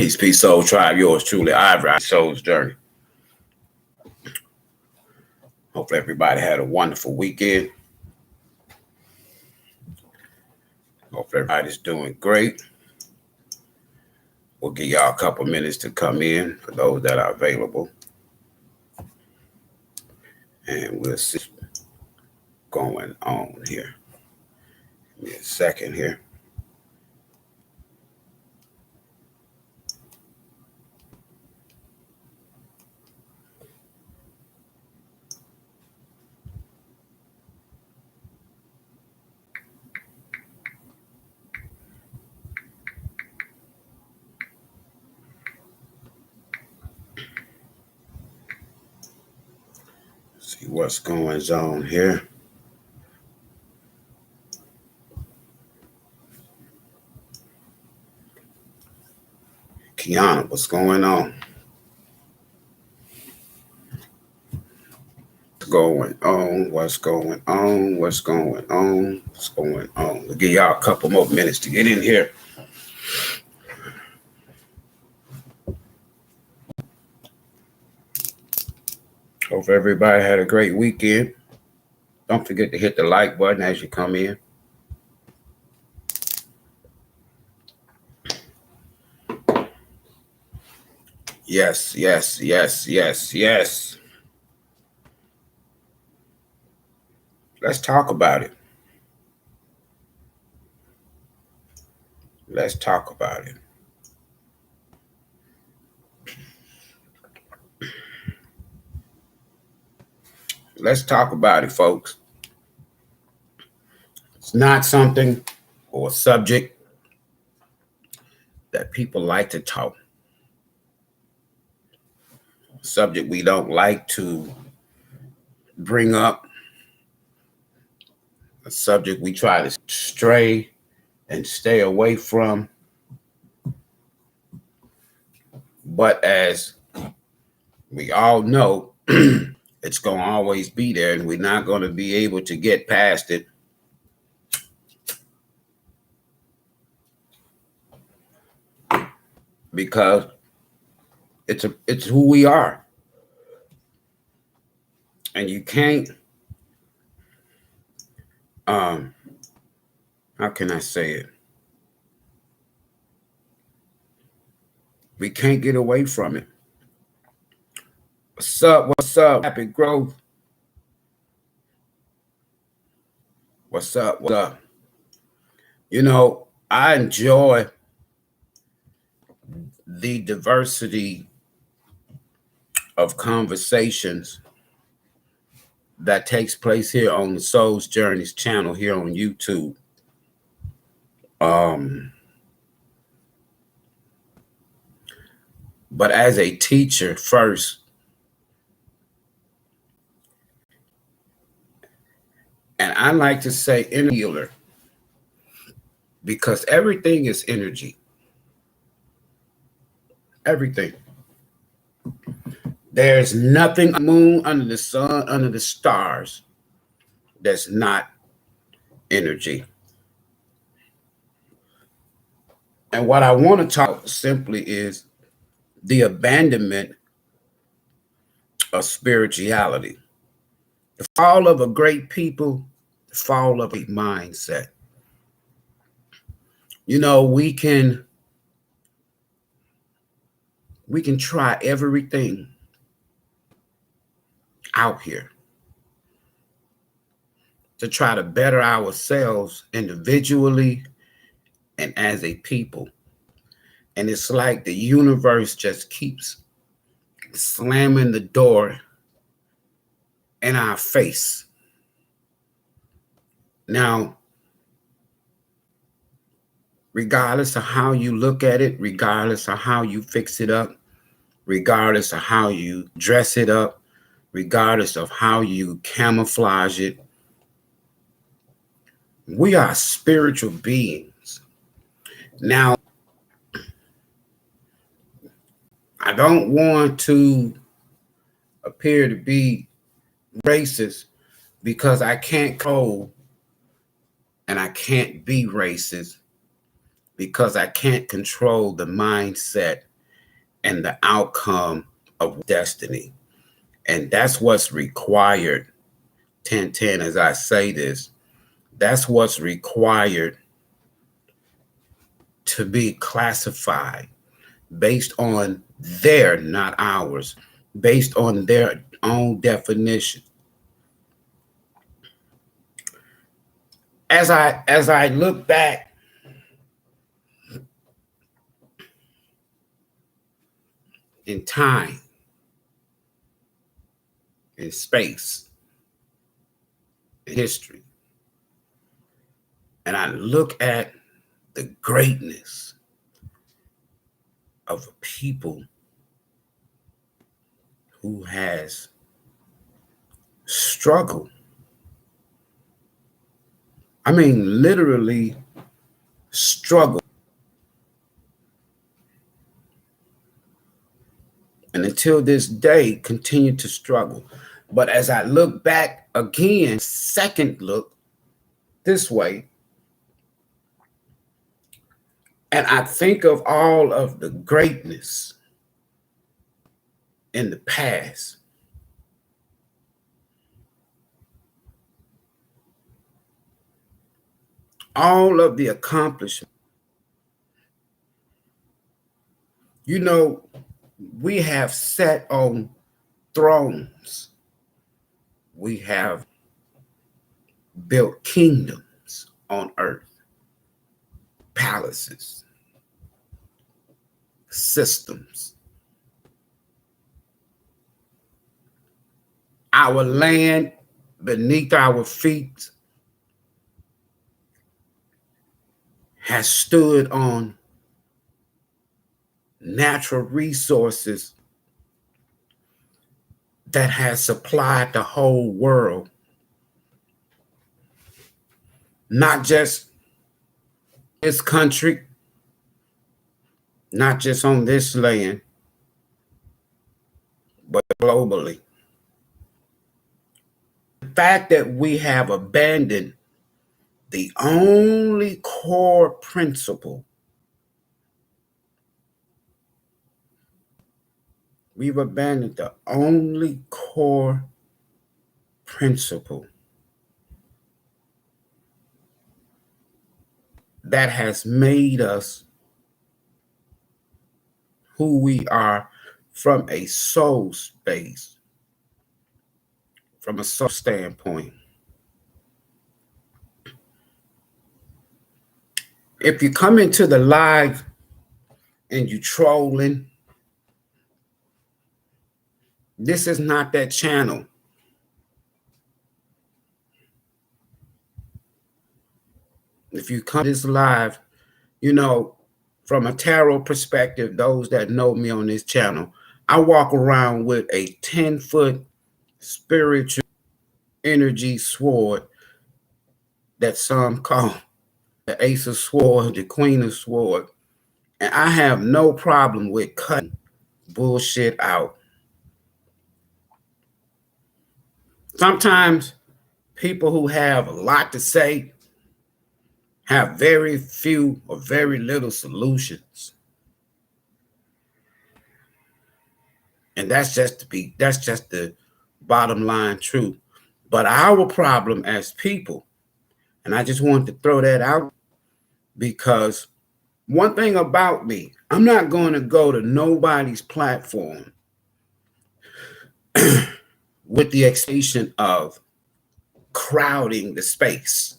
Peace, soul tribe. Yours truly, Ivory, Soul's Journey. Hope everybody had a wonderful weekend. Hope everybody's doing great. We'll give y'all a couple minutes to come in for those that are available. And we'll see what's going on here. Give me a second here. See what's going on here. Kiana, what's going on? What's going on? We'll give y'all a couple more minutes to get in here. Hope everybody had a great weekend. Don't forget to hit the like button as you come in. Yes. Let's talk about it. Let's talk about it. Let's talk about it, folks. It's not something or a subject that people like to talk. A subject we don't like to bring up. A subject we try to stray and stay away from. But as we all know, it's going to always be there, and we're not going to be able to get past it. Because it's who we are. And you can't, how can I say it? We can't get away from it. What's up? Happy growth. What's up? You know, I enjoy the diversity of conversations that takes place here on the Soul's Journeys channel here on YouTube. But as a teacher first, and I like to say inner healer, because everything is energy. Everything. There's nothing, moon, under the sun, under the stars, that's not energy. And what I want to talk simply is the abandonment of spirituality. The fall of a great people, the fall of a mindset. You know, we can try everything out here to try to better ourselves individually and as a people. And it's like the universe just keeps slamming the door in our face. Now, regardless of how you look at it, regardless of how you fix it up, regardless of how you dress it up, regardless of how you camouflage it, we are spiritual beings. Now, I don't want to appear to be racist because I can't control and I can't be racist because I can't control the mindset and the outcome of destiny. And that's what's required, 1010, as I say this, that's what's required to be classified based on their, not ours, based on their own definition. As I look back in time, in space, in history, and I look at the greatness of a people who has struggled. I mean, literally struggled. And until this day, continue to struggle. But as I look back again, second look this way, and I think of all of the greatness in the past, all of the accomplishments. You know, we have sat on thrones. We have built kingdoms on earth, palaces, systems. Our land beneath our feet has stood on natural resources that has supplied the whole world, not just this country, not just on this land, but globally. The fact that we have abandoned the only core principle, we've abandoned the only core principle that has made us who we are from a soul space, from a soul standpoint. If you come into the live and you trolling, this is not that channel. If you come to this live, you know, from a tarot perspective, those that know me on this channel, I walk around with a 10-foot spiritual energy sword that some call the Ace of Swords, the Queen of Swords. And I have no problem with cutting bullshit out. Sometimes people who have a lot to say have very few or very little solutions. And that's just the bottom line truth. But our problem as people, and I just want to throw that out, because one thing about me, I'm not going to go to nobody's platform with the expectation of crowding the space.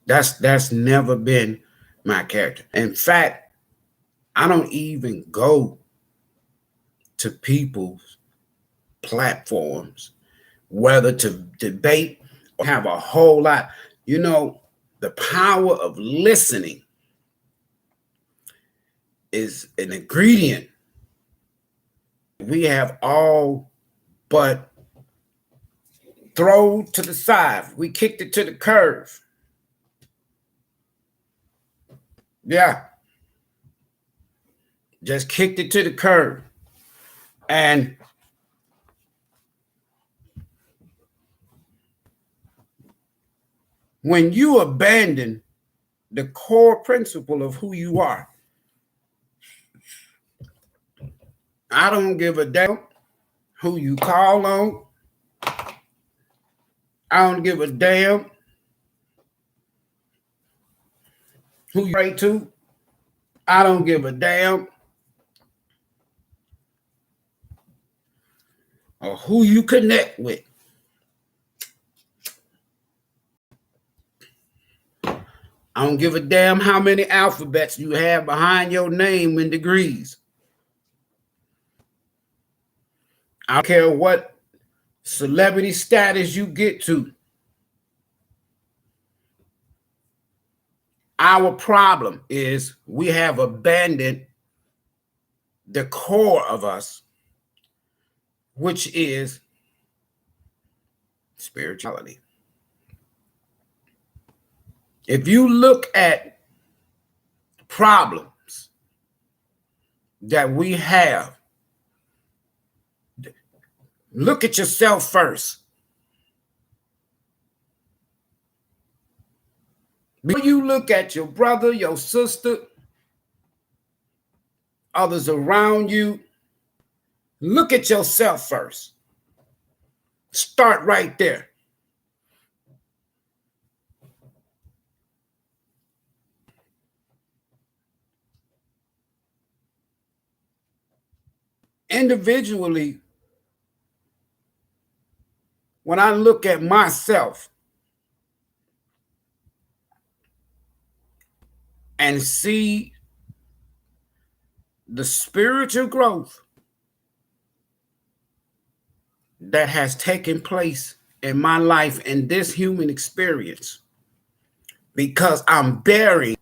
That's never been my character. In fact, I don't even go to people's platforms, whether to debate or have a whole lot. You know, the power of listening is an ingredient we have all but thrown to the side. We kicked it to the curb. Yeah. Just kicked it to the curb. And when you abandon the core principle of who you are, I don't give a damn who you call on. I don't give a damn who you pray to. I don't give a damn or who you connect with. I don't give a damn how many alphabets you have behind your name in degrees. I don't care what celebrity status you get to. Our problem is we have abandoned the core of us, which is spirituality. If you look at problems that we have, look at yourself first. Before you look at your brother, your sister, others around you, look at yourself first. Start right there. Individually, when I look at myself and see the spiritual growth that has taken place in my life in this human experience, because I'm burying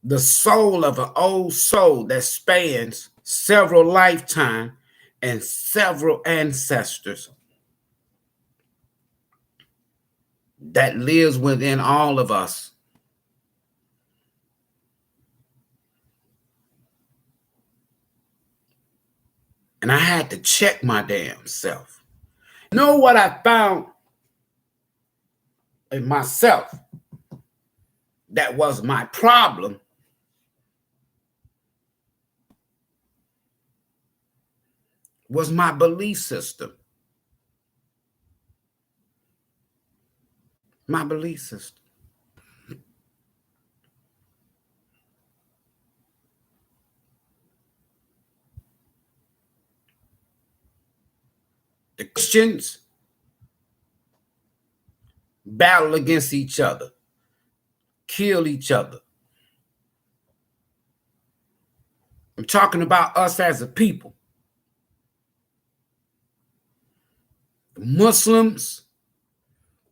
the soul of an old soul that spans several lifetimes and several ancestors that lives within all of us. And I had to check my damn self. You know what I found in myself that was my problem? Was my belief system. My belief system. The Christians battle against each other, kill each other. I'm talking about us as a people. The Muslims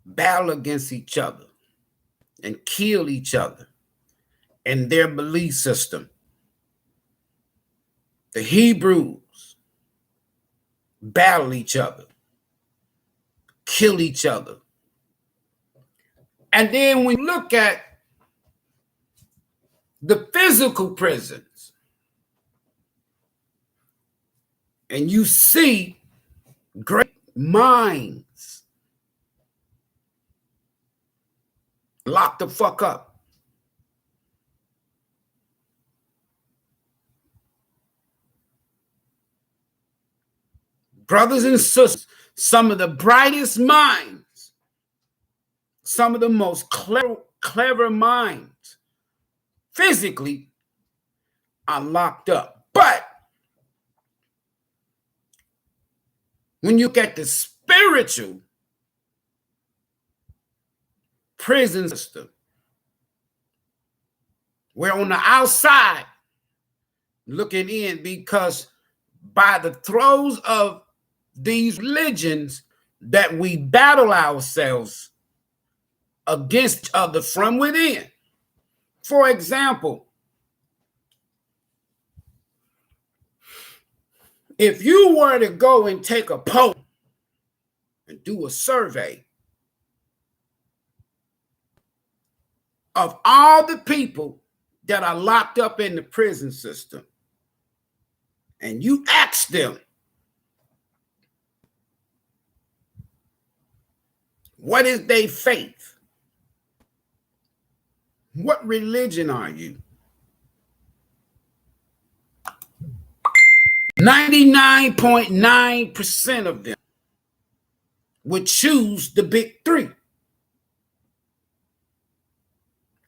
battle against each other and kill each other and their belief system. The Hebrews battle each other, kill each other. And then when you look at the physical prisons and you see great minds locked the fuck up. Brothers and sisters, some of the brightest minds, some of the most clever minds physically are locked up. But when you get the spiritual prison system, we're on the outside looking in, because by the throes of these religions that we battle ourselves against each other from within. For example, if you were to go and take a poll and do a survey of all the people that are locked up in the prison system, and you ask them, what is their faith? What religion are you? 99.9% of them would choose the big three: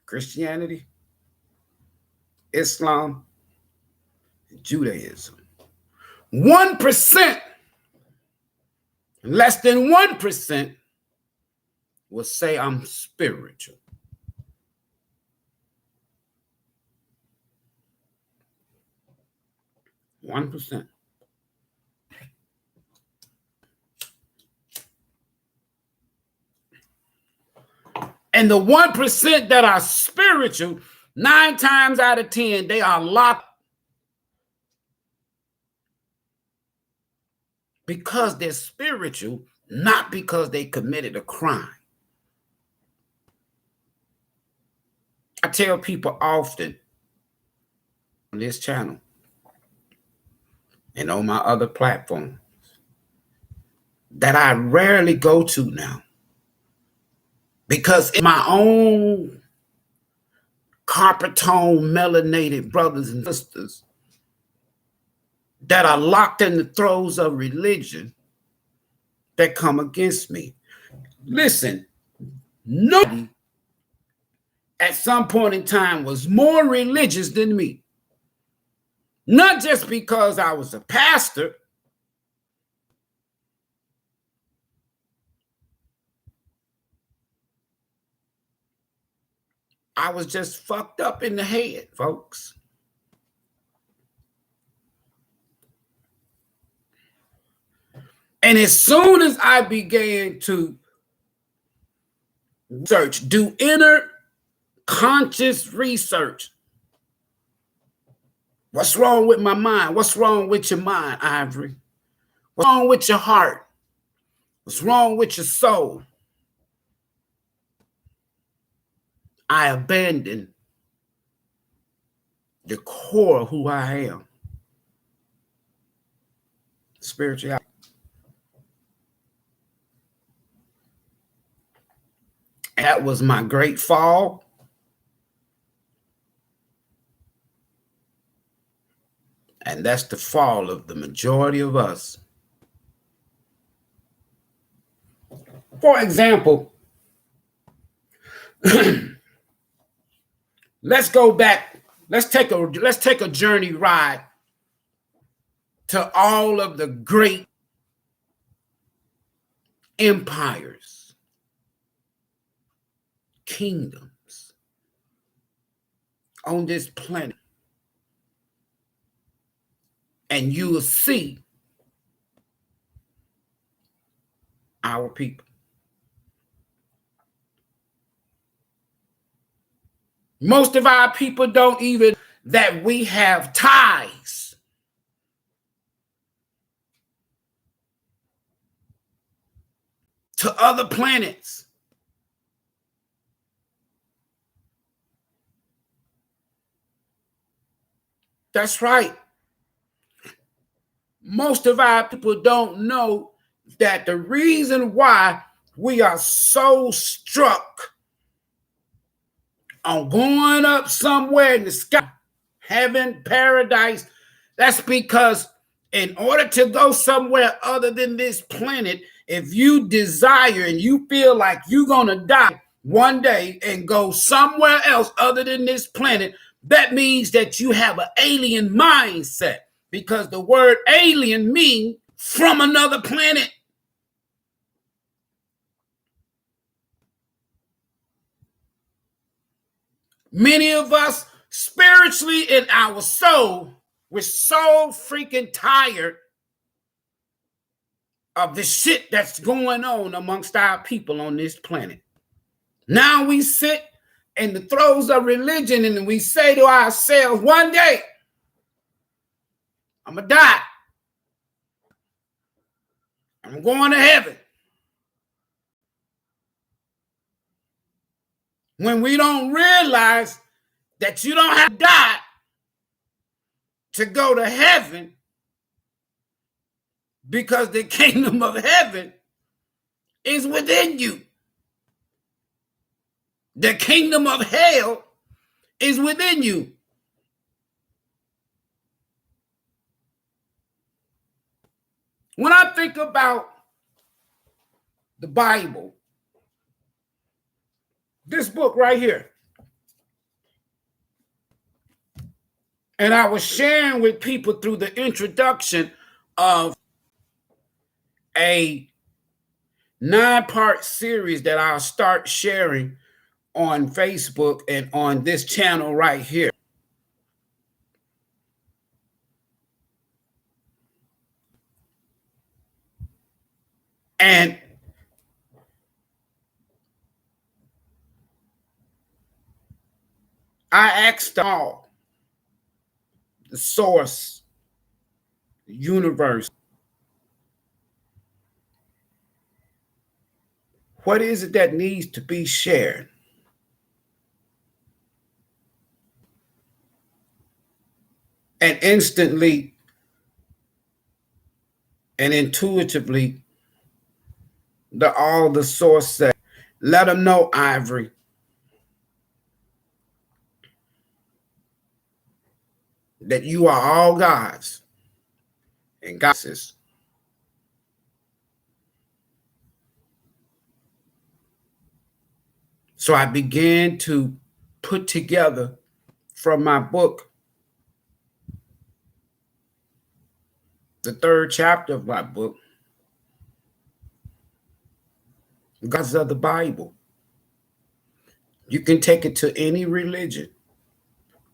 Christianity, Islam, and Judaism. 1%, less than 1%, will say I'm spiritual. One percent. And the 1% that are spiritual, 9 times out of 10, they are locked because they're spiritual, not because they committed a crime. I tell people often on this channel and on my other platforms that I rarely go to now, because in my own copper tone melanated brothers and sisters that are locked in the throes of religion that come against me. Listen, nobody at some point in time was more religious than me. Not just because I was a pastor, I was just fucked up in the head, folks. And as soon as I began to do inner conscious research, what's wrong with my mind? What's wrong with your mind, Ivory? What's wrong with your heart? What's wrong with your soul? I abandoned the core of who I am. Spirituality. That was my great fall. And that's the fall of the majority of us. For example, let's go back. Let's take a journey ride to all of the great empires, kingdoms on this planet. And you will see our people. Most of our people don't even that we have ties to other planets. That's right. Most of our people don't know that the reason why we are so struck on going up somewhere in the sky, heaven, paradise, that's because in order to go somewhere other than this planet, if you desire and you feel like you're going to die one day and go somewhere else other than this planet, that means that you have an alien mindset, because the word alien means from another planet. Many of us spiritually in our soul, we're so freaking tired of the shit that's going on amongst our people on this planet. Now we sit in the throes of religion and we say to ourselves, one day, I'm going to die. I'm going to heaven. When we don't realize that you don't have to die to go to heaven, because the kingdom of heaven is within you. The kingdom of hell is within you. When I think about the Bible, this book right here, and I was sharing with people through the introduction of a 9-part series that I'll start sharing on Facebook and on this channel right here. And I asked all, the source, the universe, what is it that needs to be shared? And instantly and intuitively, the source said, let them know, Ivory, that you are all gods and goddesses. So I began to put together from my book, the 3rd chapter of my book, gods of the Bible. You can take it to any religion.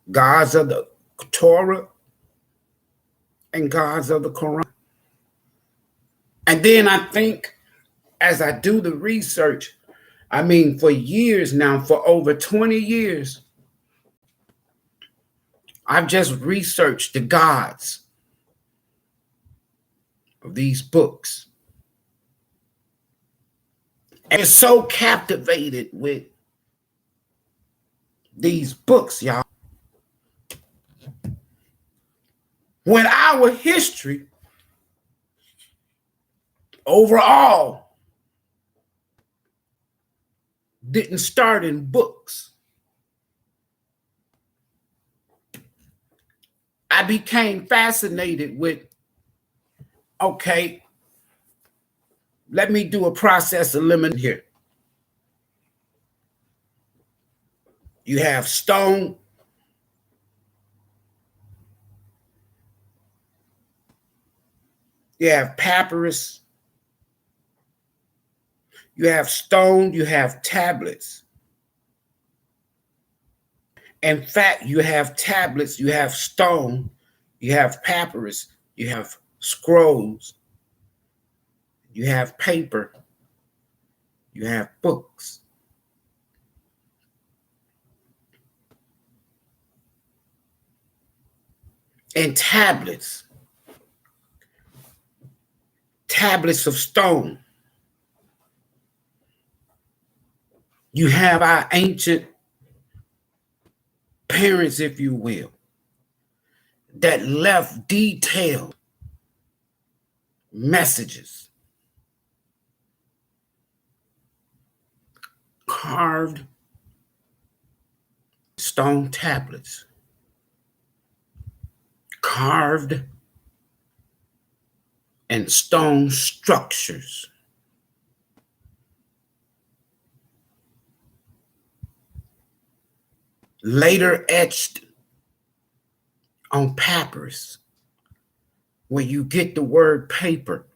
Gods of the Torah and gods of the Quran. And then I think as I do the research, I mean, for years now, for over 20 years, I've just researched the gods of these books. And it's so captivated with these books, y'all. When our history overall didn't start in books, I became fascinated with, okay, let me do a process elimination here. You have stone, you have papyrus, you have stone, you have tablets. In fact, you have tablets, you have stone, you have papyrus, you have scrolls, you have paper, you have books. And tablets of stone. You have our ancient parents, if you will, that left detailed messages, carved stone tablets, carved and stone structures. Later etched on papyrus, where you get the word paper.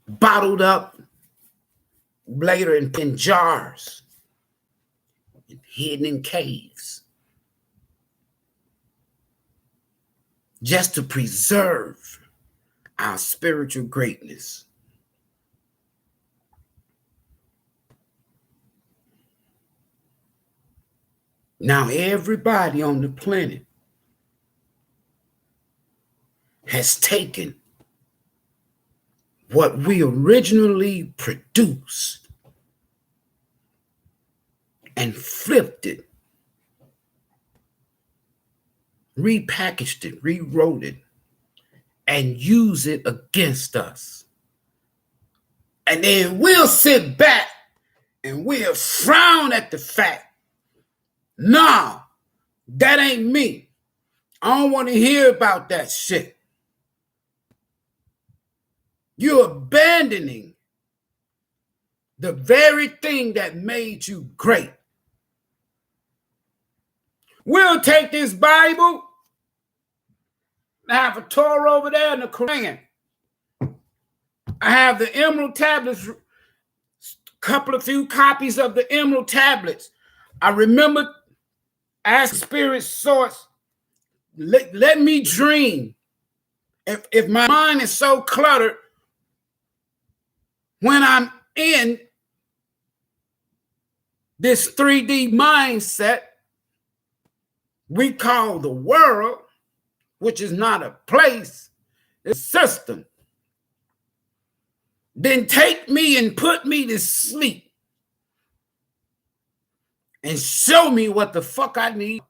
Bottled up later in jars, hidden in caves, just to preserve our spiritual greatness. Now, everybody on the planet has taken what we originally produced and flipped it, repackaged it, rewrote it, and use it against us. And then we'll sit back and we'll frown at the fact, no, that ain't me. I don't want to hear about that shit. You're abandoning the very thing that made you great. We'll take this Bible. I have a Torah over there and the Quran. I have the Emerald Tablets, few copies of the Emerald Tablets. I remember ask Spirit Source, let me dream. If my mind is so cluttered, when I'm in this 3D mindset we call the world, which is not a place, it's a system, then take me and put me to sleep and show me what the fuck I need.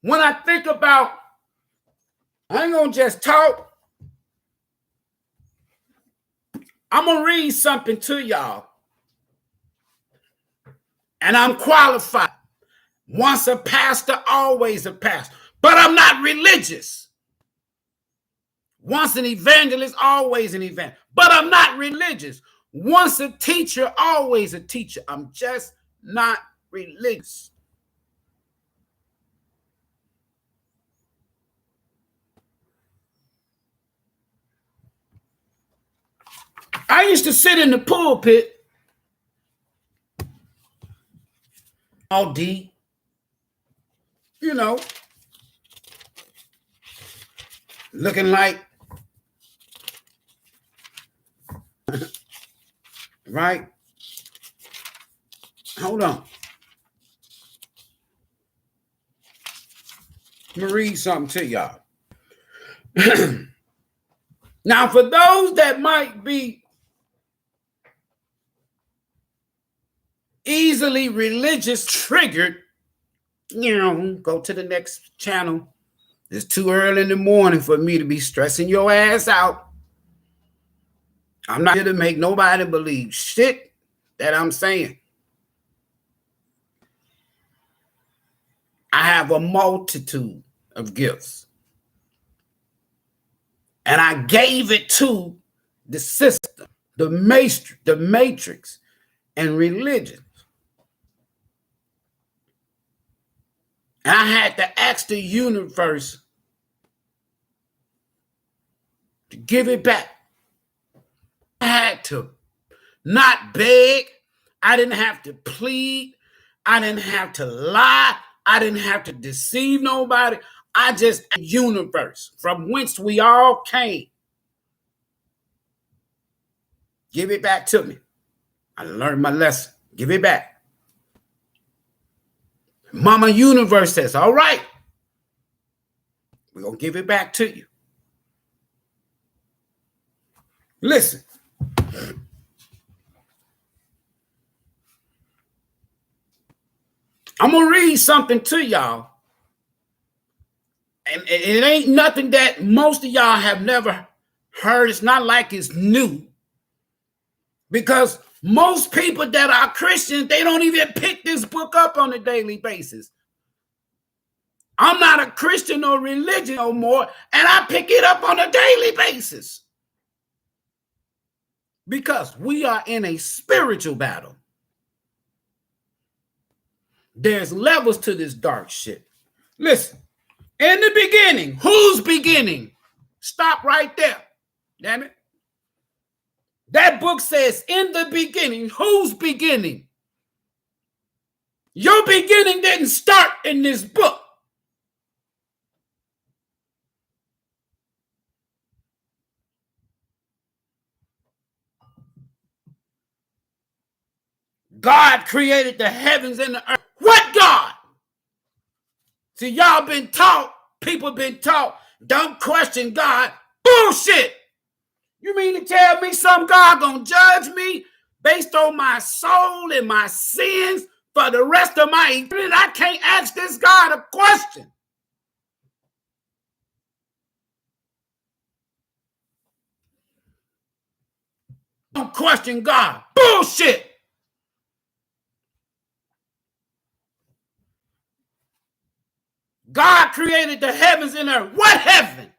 When I think about, I ain't gonna just talk. I'm gonna read something to y'all. And I'm qualified. Once a pastor, always a pastor. But I'm not religious. Once an evangelist, always an evangelist. But I'm not religious. Once a teacher, always a teacher. I'm just not religious. I used to sit in the pulpit all deep, you know, looking like, right? Hold on. Let me read something to y'all. Now, for those that might be easily religious triggered, go to the next channel. It's too early in the morning for me to be stressing your ass out. I'm not here to make nobody believe shit that I'm saying. I have a multitude of gifts. And I gave it to the system, the matrix, and religion. And I had to ask the universe to give it back. I had to not beg. I didn't have to plead. I didn't have to lie. I didn't have to deceive nobody. I just, universe from whence we all came. Give it back to me. I learned my lesson. Give it back. Mama Universe says, all right, we're going to give it back to you. Listen. I'm going to read something to y'all. And it ain't nothing that most of y'all have never heard. It's not like it's new. Because most people that are Christians, they don't even pick this book up on a daily basis. I'm not a Christian or religion no more, and I pick it up on a daily basis. Because we are in a spiritual battle. There's levels to this dark shit. Listen, in the beginning, who's beginning? Stop right there. Damn it. That book says, in the beginning, who's beginning? Your beginning didn't start in this book. God created the heavens and the earth. What God? See, y'all been taught, people been taught, don't question God. Bullshit. You mean to tell me some God gonna judge me based on my soul and my sins for the rest of my eternity? I can't ask this God a question. don't question God. Bullshit. God created the heavens and earth. What heaven?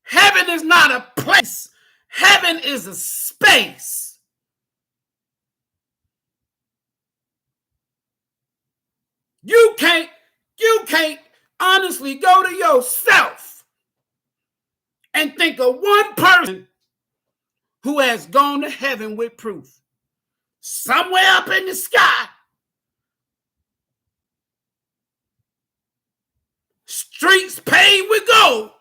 Heaven is not a place. Heaven is a space. You can't honestly go to yourself and think of one person who has gone to heaven with proof. Somewhere up in the sky, streets paved with gold,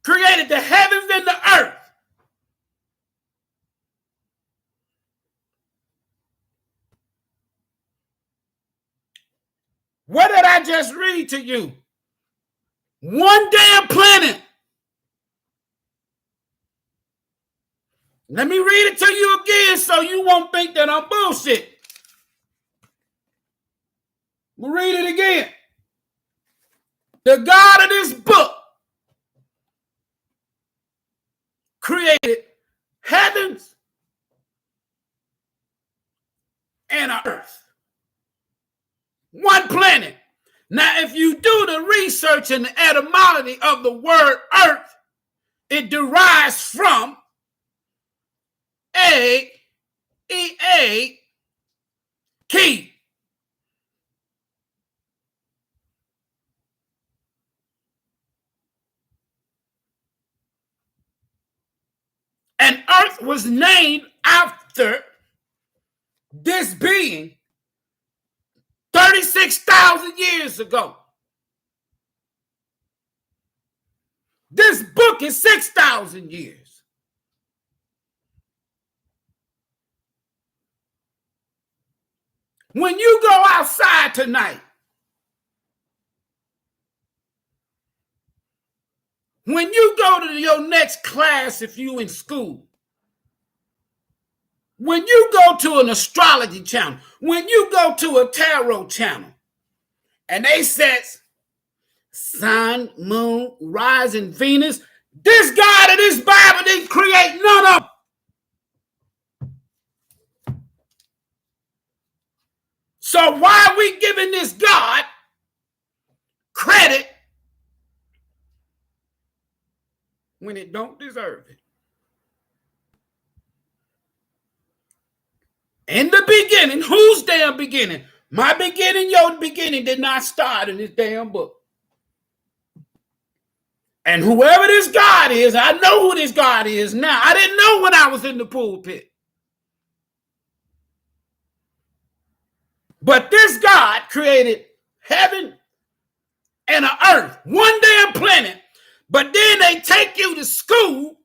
created the heavens and the earth. What did I just read to you? One damn planet. Let me read it to you again so you won't think that I'm bullshit. We'll read it again. The God of this book created heavens and earth. One planet. Now, if you do the research and the etymology of the word earth, it derives from key. And earth was named after this being 36,000 years ago. This book is 6,000 years. When you go outside tonight, when you go to your next class, if you in school, when you go to an astrology channel, when you go to a tarot channel, and they says sun, moon, rising Venus, this God of this Bible didn't create none of them. So why are we giving this God credit when it don't deserve it? In the beginning, whose damn beginning? My beginning, your beginning did not start in this damn book. And whoever this God is, I know who this God is now. I didn't know when I was in the pulpit. But this God created heaven and an earth, one damn planet. But then they take you to school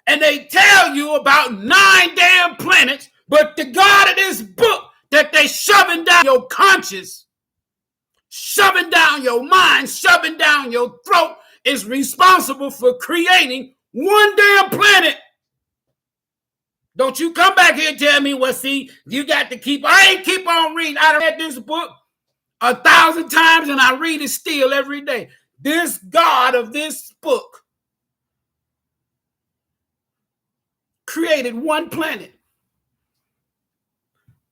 and they tell you about 9 damn planets. But the God of this book that they shoving down your conscience, shoving down your mind, shoving down your throat is responsible for creating one damn planet. Don't you come back here and tell me, well, see, you got to keep, I ain't keep on reading. I read this book 1,000 times and I read it still every day. This God of this book created one planet.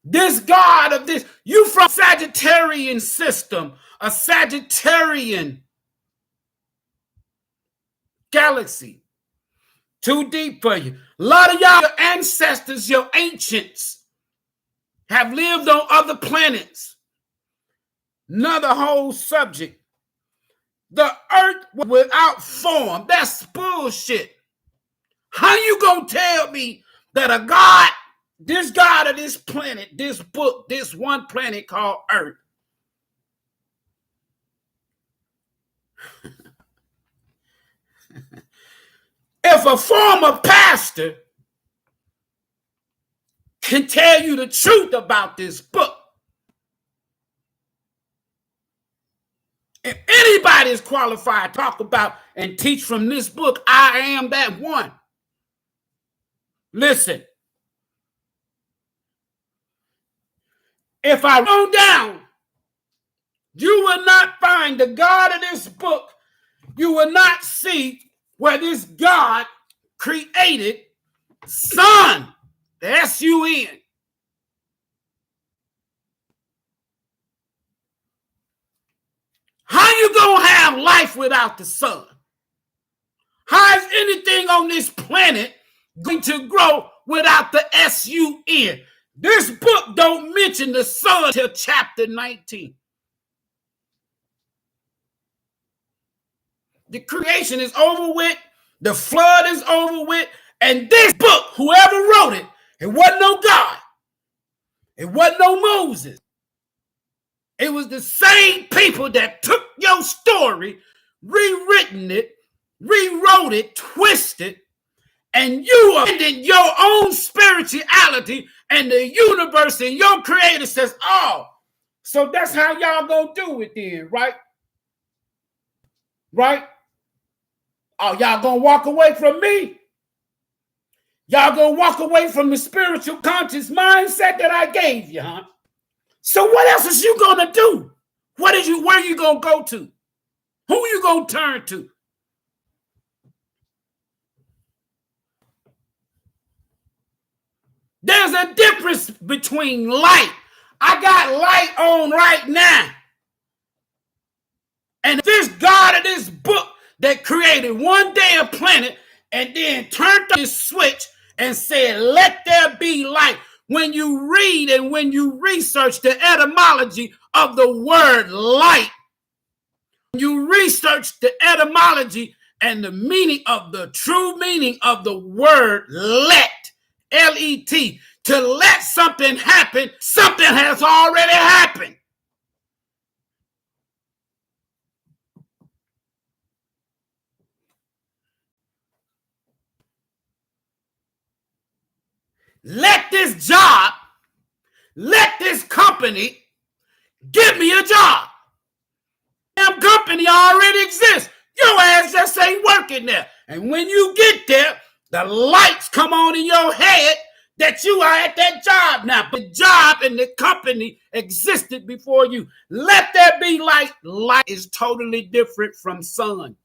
This God of this, you from Sagittarian system, a Sagittarian galaxy. Too deep for you. A lot of y'all, your ancestors, your ancients, have lived on other planets. Another whole subject. The earth without form. That's bullshit. How you gonna tell me that a God, this God of this planet, this book, this one planet called Earth, if a former pastor can tell you the truth about this book, if anybody is qualified to talk about and teach from this book, I am that one. Listen, if I wrote down You will not find the God of this book. You will not see where this God created sun, the S-U-N. How you gonna have life without the sun? How is anything on this planet going to grow without the S-U-N? This book don't mention the sun till chapter 19. The creation is over with. The flood is over with. And this book, whoever wrote it, it wasn't no God. It wasn't no Moses. It was the same people that took your story, rewritten it, rewrote it, twisted, and you abandoned your own spirituality, and the universe and your creator says, oh, so that's how y'all gonna do it then, right? Right? Oh, y'all gonna walk away from me? Y'all gonna walk away from the spiritual conscious mindset that I gave you, huh? So what else is you gonna do? Where you gonna go to? Who you gonna turn to? There's a difference between light. I got light on right now. And this God of this book that created one day a planet and then turned on this switch and said, let there be light. When you read and when you research the etymology of the word light, you research the etymology and the meaning of the true meaning of the word let, L-E-T. To let something happen, something has already happened. Let this job, let this company give me a job. Damn company already exists. Your ass just ain't working there. And when you get there, the lights come on in your head that you are at that job now. But the job and the company existed before you. Let there be light. Light is totally different from sun.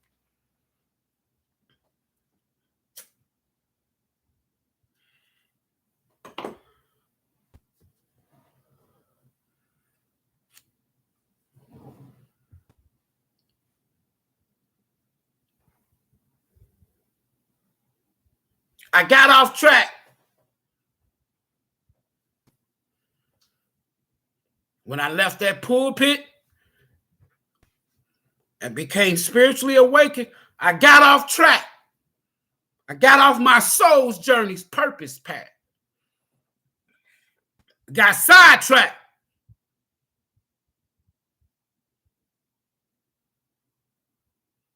I got off track when I left that pulpit and became spiritually awakened. I got off track. I got off my soul's journey's purpose path. Got sidetracked.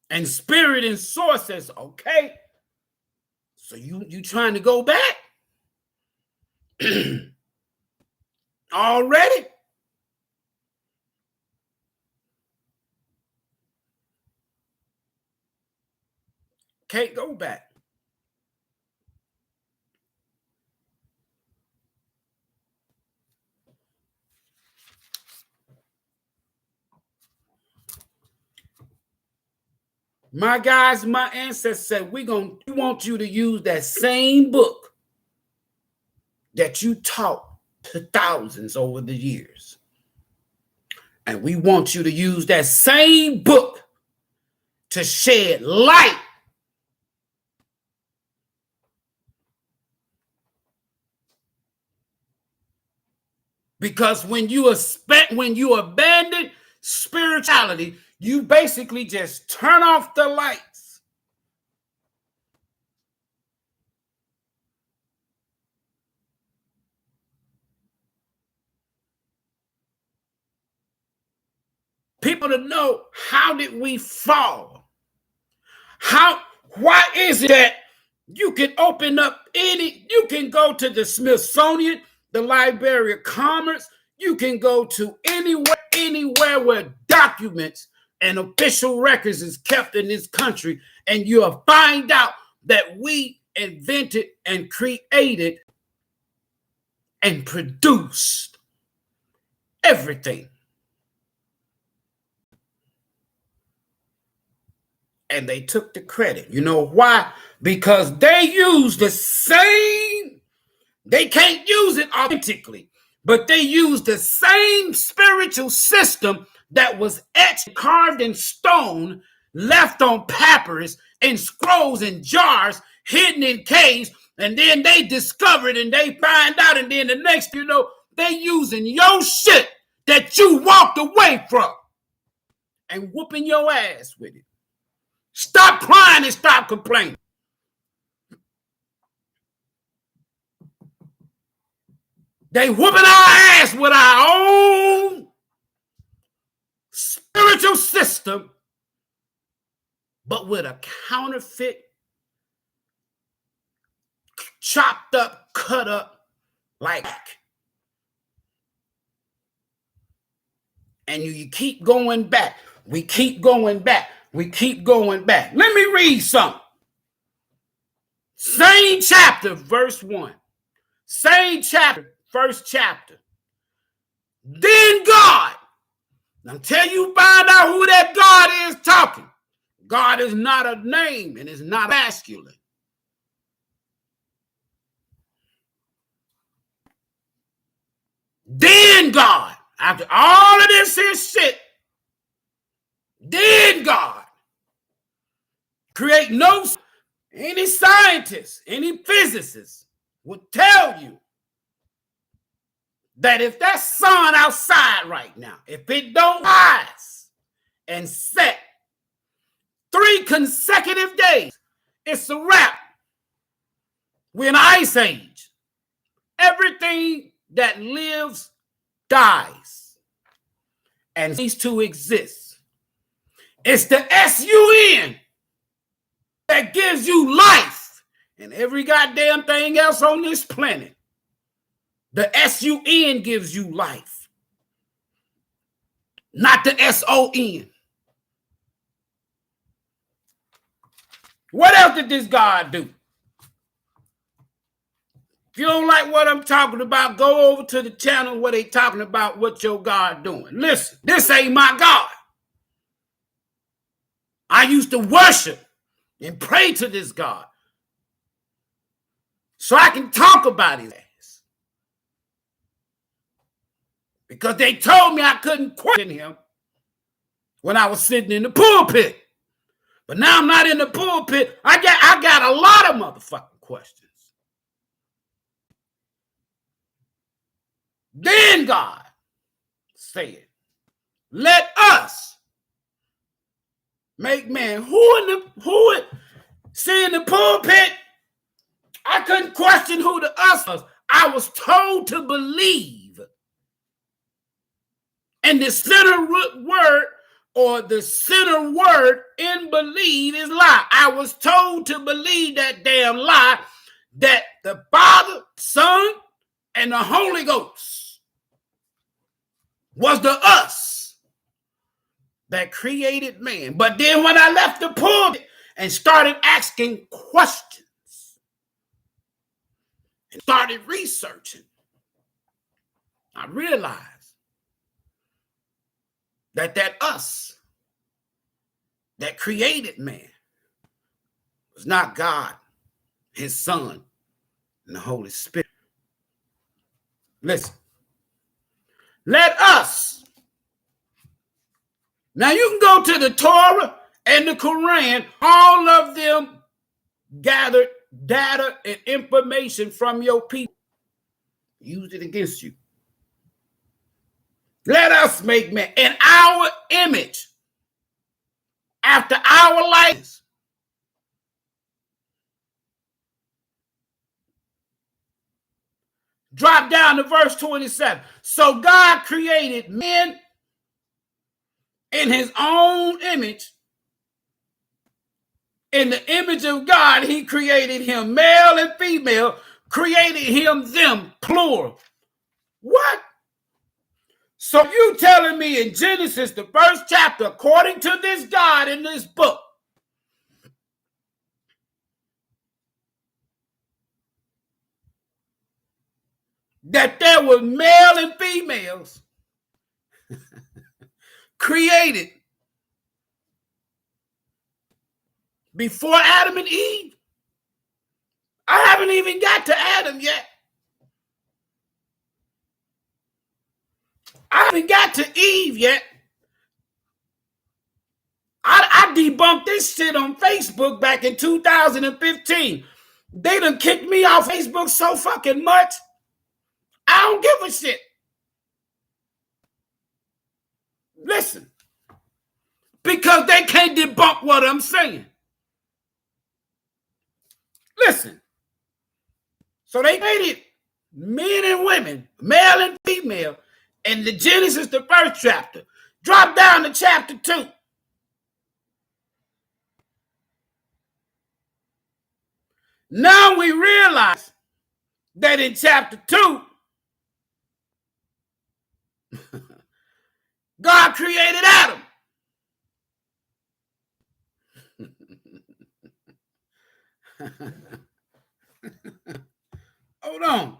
And spirit and source says, okay, so you trying to go back? Already? Can't go back. My guys, my ancestors said, we want you to use that same book that you taught to thousands over the years. And we want you to use that same book to shed light. Because when you abandon spirituality, you basically just turn off the lights. People to know, how did we fall? Why is it that you can open up you can go to the Smithsonian, the Library of Commerce, you can go to anywhere where documents and official records is kept in this country, and you'll find out that we invented and created and produced everything. and they took the credit. You know why? Because they used the same, they can't use it authentically, but they used the same spiritual system that was etched, carved in stone, left on papyrus, in scrolls and jars, hidden in caves, and then they discover it and they find out, and then the next you know, they using your shit that you walked away from and whooping your ass with it. Stop crying and stop complaining. They whooping our ass with our own spiritual system, but with a counterfeit, chopped up, cut up, like. And you keep going back. We keep going back. We keep going back. Let me read something. Same chapter, verse 1. Same chapter, first chapter. Then God. Until you find out who that God is talking. God is not a name and is not masculine. Then God, after all of this here shit, then God create no, any scientist, any physicist would tell you that if that sun outside right now, if it don't rise and set 3 consecutive days, it's a wrap. We're in an ice age. Everything that lives dies and ceases to exist. It's the S-U-N that gives you life and every goddamn thing else on this planet. The S-U-N gives you life, not the S-O-N. What else did this God do? If you don't like what I'm talking about, go over to the channel where they talking about what your God doing. Listen, this ain't my God. I used to worship and pray to this God so I can talk about his ass. Because they told me I couldn't question him when I was sitting in the pulpit. But now I'm not in the pulpit. I got a lot of motherfucking questions. Then God said, let us make man. See, in the pulpit, I couldn't question who the us was. I was told to believe. And the center word, or the center word in believe, is lie. I was told to believe that damn lie, that the Father, Son, and the Holy Ghost was the us that created man. But then when I left the pulpit and started asking questions and started researching, I realized that us that created man was not God, his Son, and the Holy Spirit. Listen. Let us. Now you can go to the Torah and the Quran. All of them gathered data and information from your people. Used it against you. Let us make man in our image, after our likeness. Drop down to verse 27. So God created men in his own image. In the image of God, he created him, male and female, created him, them, plural. What? So you telling me in Genesis, the first chapter, according to this God in this book, that there were male and females created before Adam and Eve. I haven't even got to Adam yet. I haven't got to Eve yet. I debunked this shit on Facebook back in 2015. They done kicked me off Facebook so fucking much. I don't give a shit. Listen, because they can't debunk what I'm saying. Listen. So they created men and women, male and female, in the Genesis, the first chapter. Drop down to chapter 2. Now we realize that in chapter 2, God created Adam. Hold on.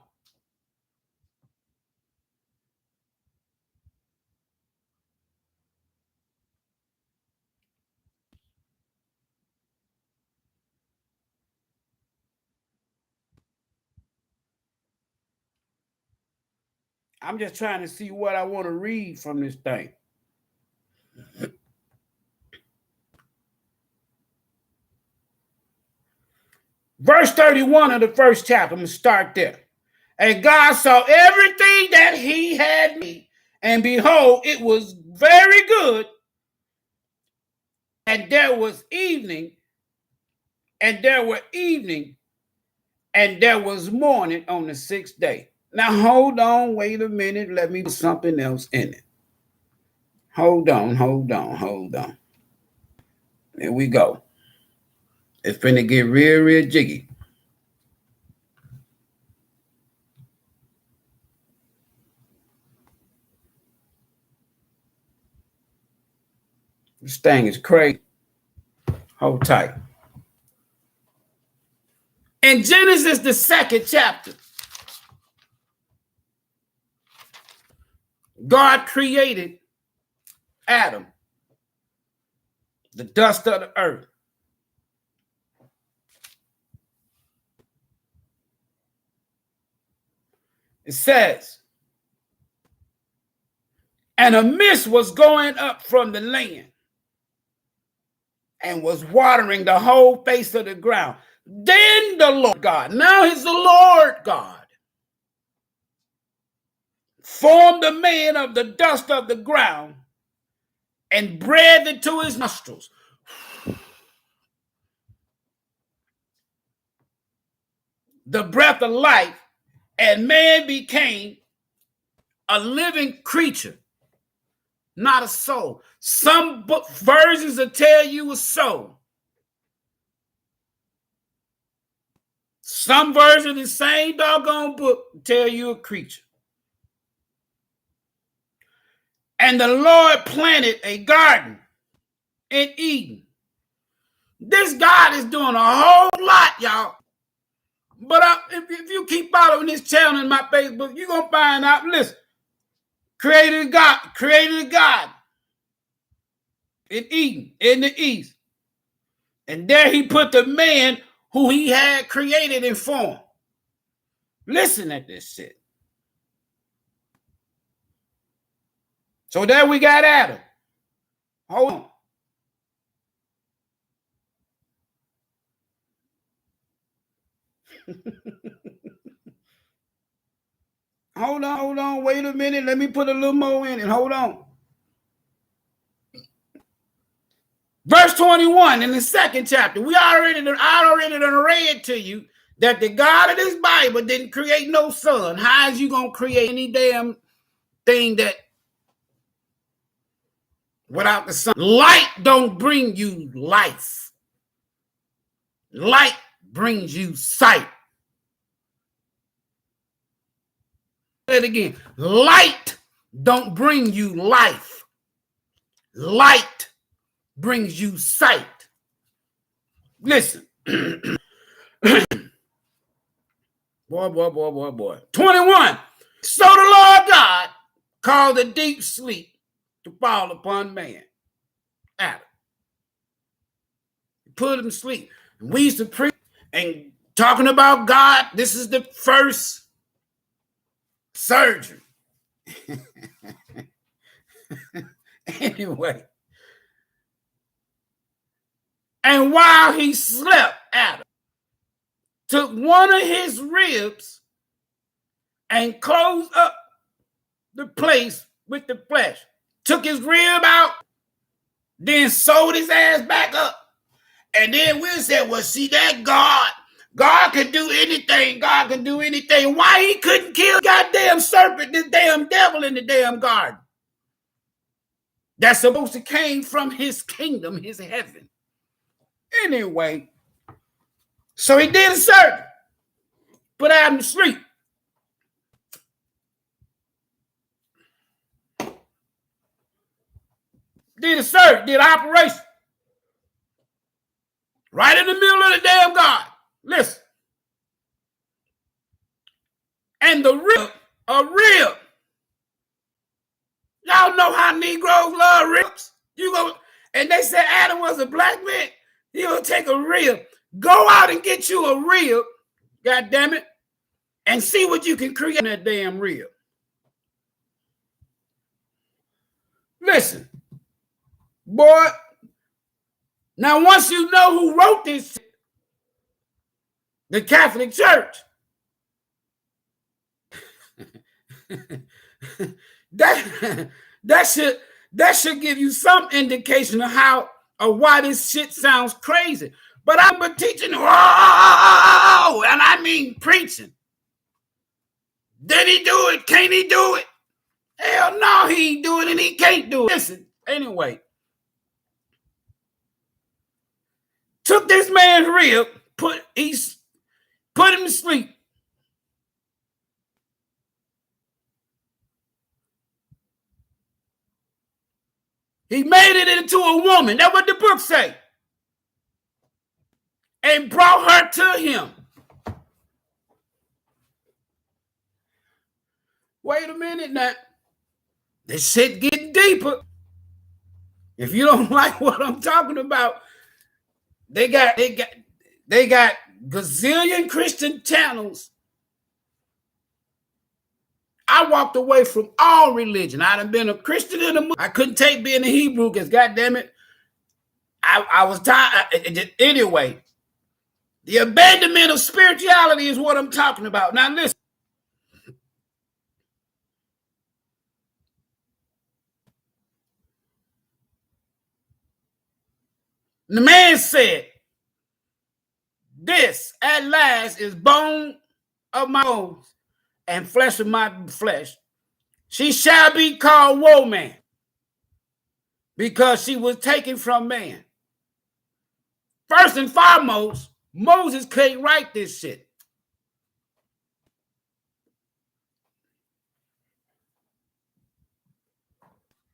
I'm just trying to see what I want to read from this thing. Verse 31 of the first chapter. I'm going to start there. And God saw everything that he had made, and behold, it was very good. And there was evening, and there were evening, and there was morning on the sixth day. Now, hold on, wait a minute. Let me put something else in it. Hold on. Here we go. It's finna get real jiggy. This thing is crazy. Hold tight. In Genesis, the second chapter, God created Adam, the dust of the earth. It says, and a mist was going up from the land and was watering the whole face of the ground. Then the Lord God, now he's the Lord God, formed the man of the dust of the ground and breathed into his nostrils the breath of life, and man became a living creature, not a soul. Some versions will tell you a soul. Some versions of the same doggone book tell you a creature. And the Lord planted a garden in Eden. This God is doing a whole lot, y'all. But if you keep following this channel in my Facebook, you're going to find out, listen, created a God in Eden, in the east. And there he put the man who he had created in form. Listen at this shit. So there we got Adam. Hold on. Hold on. Wait a minute. Let me put a little more in it. Hold on. Verse 21 in the second chapter. I already read to you that the God of this Bible didn't create no sun. How is you going to create any damn thing that without the sun? Light don't bring you life. Light brings you sight. Say it again. Light don't bring you life. Light brings you sight. Listen. Boy. 21. So the Lord God caused a deep sleep to fall upon man, Adam. put him to sleep. We used to preach and talking about God. This is the first surgery. Anyway. And while he slept, Adam took one of his ribs and closed up the place with the flesh. Took his rib out, then sewed his ass back up. And then we said, well, see that God can do anything. God can do anything. Why he couldn't kill goddamn serpent, this damn devil in the damn garden? That's supposed to came from his kingdom, his heaven. Anyway, so he did a surgery. Put Adam to sleep. Did a surgery, did an operation. Right in the middle of the damn garden. Listen. And the rib, a rib. Y'all know how Negroes love ribs. And they said Adam was a black man. He gonna take a rib. Go out and get you a rib, God damn it, and see what you can create in that damn rib. Listen, boy. Now, once you know who wrote this, the Catholic Church, that should give you some indication of how or why this shit sounds crazy. But I've been teaching, and I mean preaching. Did he do it? Can't he do it? Hell no, he ain't do it and he can't do it. Listen, anyway. Took this man's rib, put him to sleep. He made it into a woman. That's what the book say. And brought her to him. Wait a minute now. This shit getting deeper. If you don't like what I'm talking about, they got gazillion Christian channels. I walked away from all religion. I done been a Christian and a Muslim. I couldn't take being a Hebrew because, goddamn it, I was tired. Anyway, the abandonment of spirituality is what I'm talking about. Now listen. The man said, this at last is bone of my bones and flesh of my flesh. She shall be called woman because she was taken from man. First and foremost, Moses couldn't write this shit.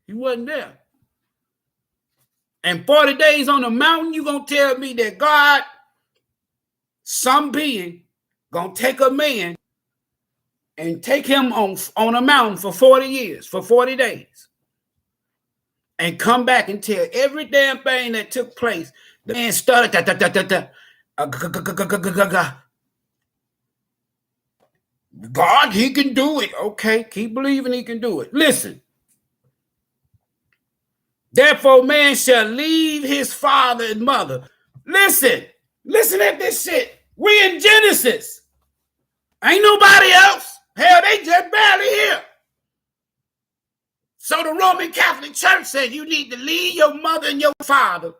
He wasn't there. And 40 days on the mountain, you gonna tell me that God, some being, gonna take a man and take him on a mountain for 40 years, for 40 days, and come back and tell every damn thing that took place. The man started God, he can do it. Okay, keep believing he can do it. Listen. Therefore, man shall leave his father and mother. Listen at this shit. We in Genesis. Ain't nobody else. Hell, they just barely here. So the Roman Catholic Church said you need to leave your mother and your father.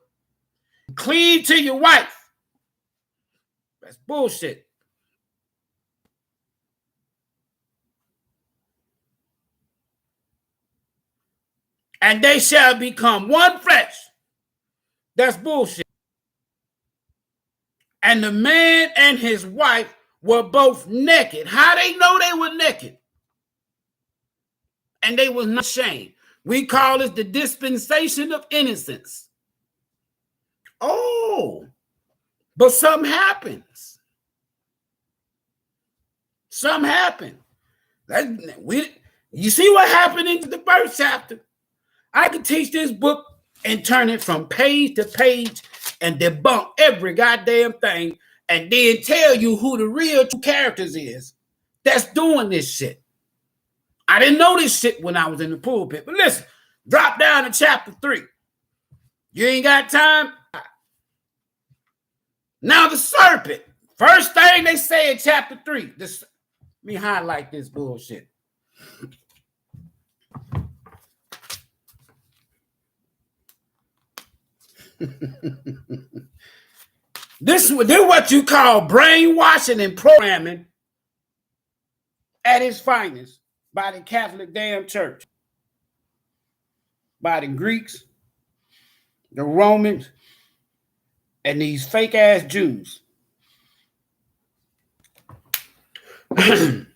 Cleave to your wife. That's bullshit. And they shall become one flesh. That's bullshit. And the man and his wife were both naked. How they know they were naked? And they was not ashamed. We call this the dispensation of innocence. Oh, but something happens. Something happened. You see what happened in the first chapter? I could teach this book and turn it from page to page and debunk every goddamn thing and then tell you who the real two characters is that's doing this shit. I didn't know this shit when I was in the pulpit. But listen, drop down to chapter 3. You ain't got time? Now the serpent. First thing they say in chapter 3. Let me highlight this bullshit. This is what you call brainwashing and programming at its finest by the Catholic damn church, by the Greeks, the Romans, and these fake ass Jews. I'm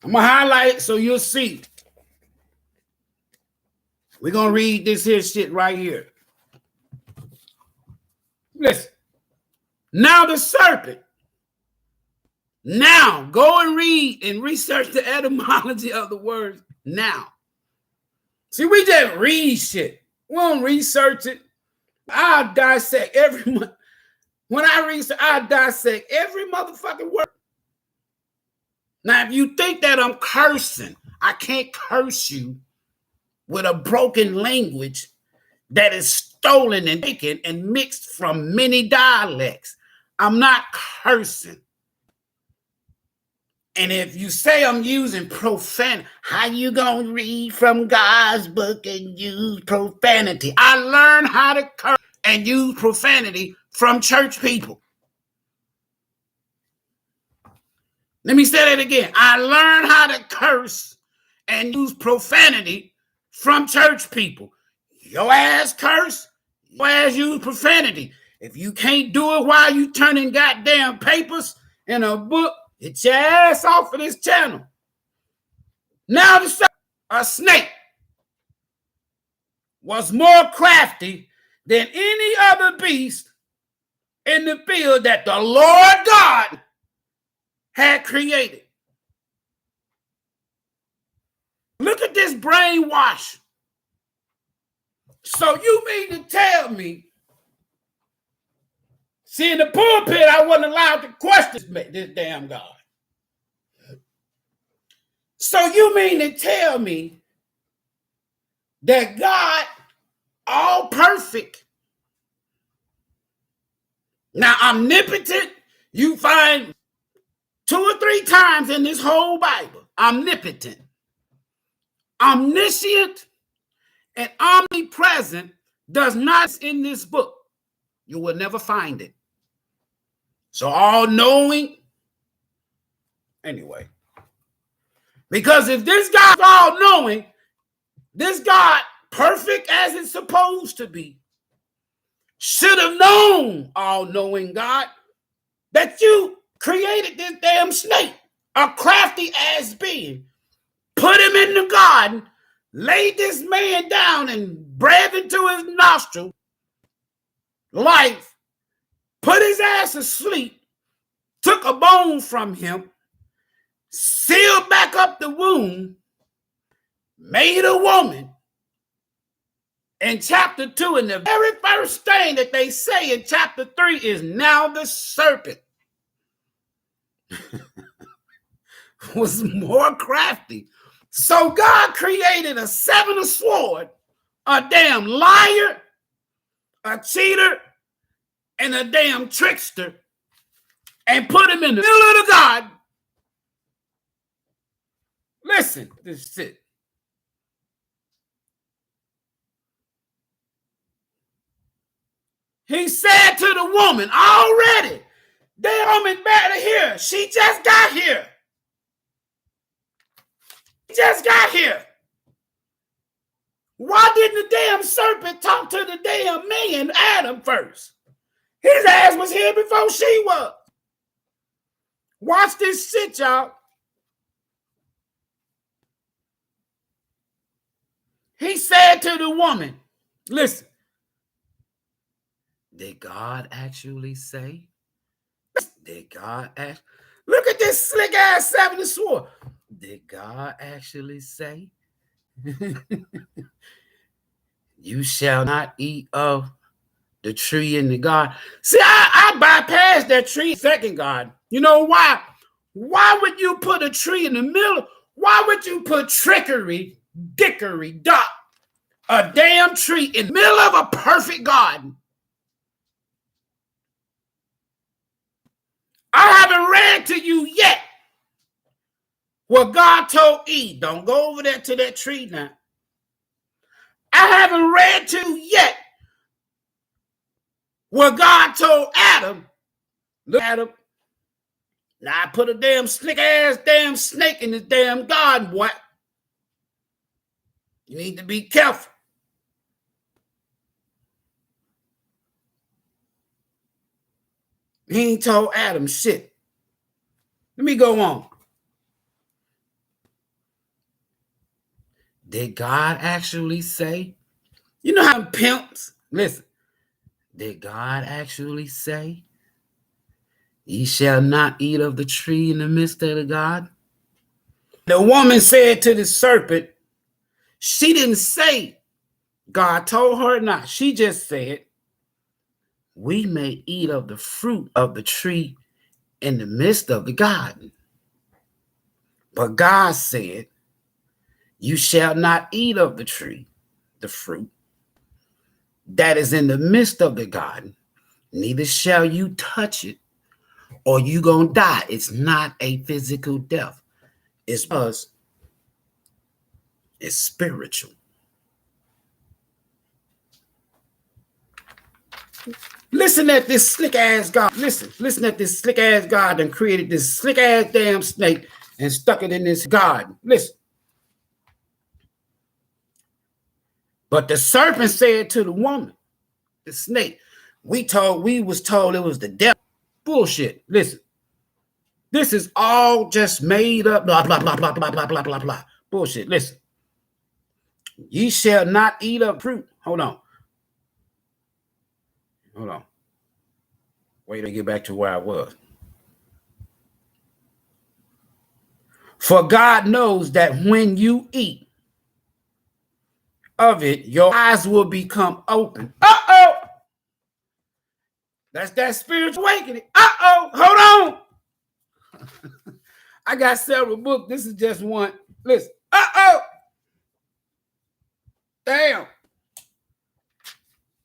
gonna highlight it so you'll see. We're gonna read this here shit right here. Listen. Now the serpent. Now go and read and research the etymology of the words now. See, we just read shit. We don't research it. I'll dissect every month. When I research, I'll dissect every motherfucking word. Now, if you think that I'm cursing, I can't curse you with a broken language that is stolen and taken and mixed from many dialects. I'm not cursing. And if you say I'm using profanity, how you gonna read from God's book and use profanity? I learned how to curse and use profanity from church people. Let me say that again. I learned how to curse and use profanity from church people. Your ass curse, your ass use profanity. If you can't do it while you turning goddamn papers in a book, get your ass off of this channel. Now a snake was more crafty than any other beast in the field that the Lord God had created. Look at this brainwash. So you mean to tell me, see, in the pulpit, I wasn't allowed to question this damn God. So you mean to tell me that God, all perfect, now omnipotent, you find 2 or 3 times in this whole Bible, omnipotent, omniscient, and omnipresent does not in this book. You will never find it. So all-knowing, anyway. Because if this God's all-knowing, this God, perfect as it's supposed to be, should have known, all-knowing God, that you created this damn snake, a crafty ass being, put him in the garden, laid this man down and breathed into his nostril life, put his ass asleep, took a bone from him, sealed back up the wound, made a woman. In chapter 2, and the very first thing that they say in chapter 3 is now the serpent was more crafty. So God created a 7 sword, a damn liar, a cheater, and a damn trickster, and put him in the middle of the garden. Listen, this shit. He said to the woman, already, that woman better here. She just got here. Just got here. Why didn't the damn serpent talk to the damn man, Adam, first? His ass was here before she was. Watch this shit, y'all. He said to the woman, listen, did God actually say? Did God ask? Look at this slick ass 7 sword. Did God actually say? You shall not eat of the tree and the garden. See, I bypassed that tree second garden. You know why? Why would you put a tree in the middle? Why would you put dickory, a damn tree in the middle of a perfect garden? I haven't read to you yet what God told Eve. Don't go over there to that tree now. I haven't read to you yet what God told Adam. Look, Adam, now I put a damn slick ass damn snake in this damn garden, boy. You need to be careful. He ain't told Adam shit. Let me go on. Did God actually say? You know how pimps, listen. Did God actually say, ye shall not eat of the tree in the midst of the garden? The woman said to the serpent, she didn't say God told her not. She just said, we may eat of the fruit of the tree in the midst of the garden. But God said, you shall not eat of the tree, the fruit that is in the midst of the garden, neither shall you touch it, or you gonna die. It's not a physical death. It's us. It's spiritual. Listen at this slick ass God. Listen at this slick ass God and created this slick ass damn snake and stuck it in this garden. Listen. But the serpent said to the woman, the snake, we was told it was the devil. Bullshit. Listen. This is all just made up, blah, blah, blah, blah, blah, blah, blah, blah, blah. Bullshit. Listen. Ye shall not eat of fruit. Hold on. Wait till I get back to where I was. For God knows that when you eat of it, your eyes will become open. Uh-oh. That's that spiritual awakening. Uh-oh. Hold on. I got several books. This is just one. Listen. Uh-oh. Damn.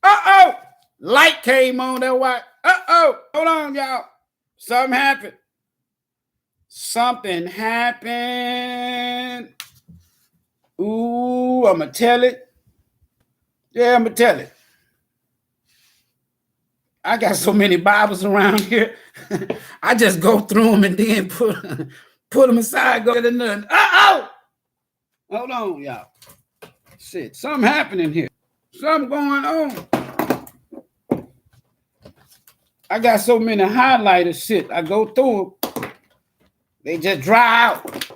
Uh-oh. Light came on that white. Uh-oh. Hold on, y'all. Something happened. Something happened. Ooh, I'm going to tell it. Yeah, I'm going to tell it. I got so many Bibles around here. I just go through them and then put them aside, go to another. Uh-oh! Hold on, y'all. Shit, something happening here. Something going on. I got so many highlighters, shit. I go through them. They just dry out.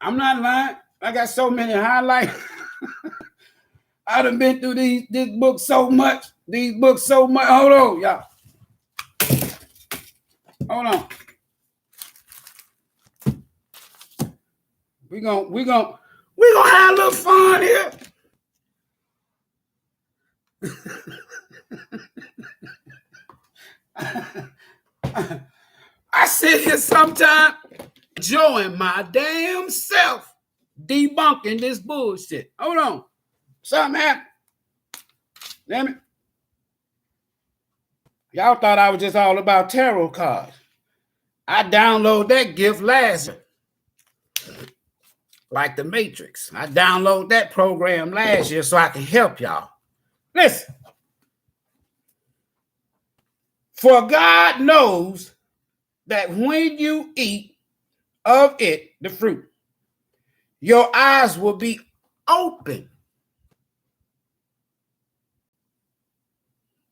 I'm not lying. I got so many highlights. I done been through this book so much. These books so much. Hold on, y'all. Hold on. We gonna have a little fun here. I sit here sometime enjoying my damn self debunking this bullshit. Hold on. Something happened. Damn it. Y'all thought I was just all about tarot cards. I downloaded that gift last year. Like the Matrix. I downloaded that program last year so I can help y'all. Listen. For God knows that when you eat of it, the fruit, your eyes will be open.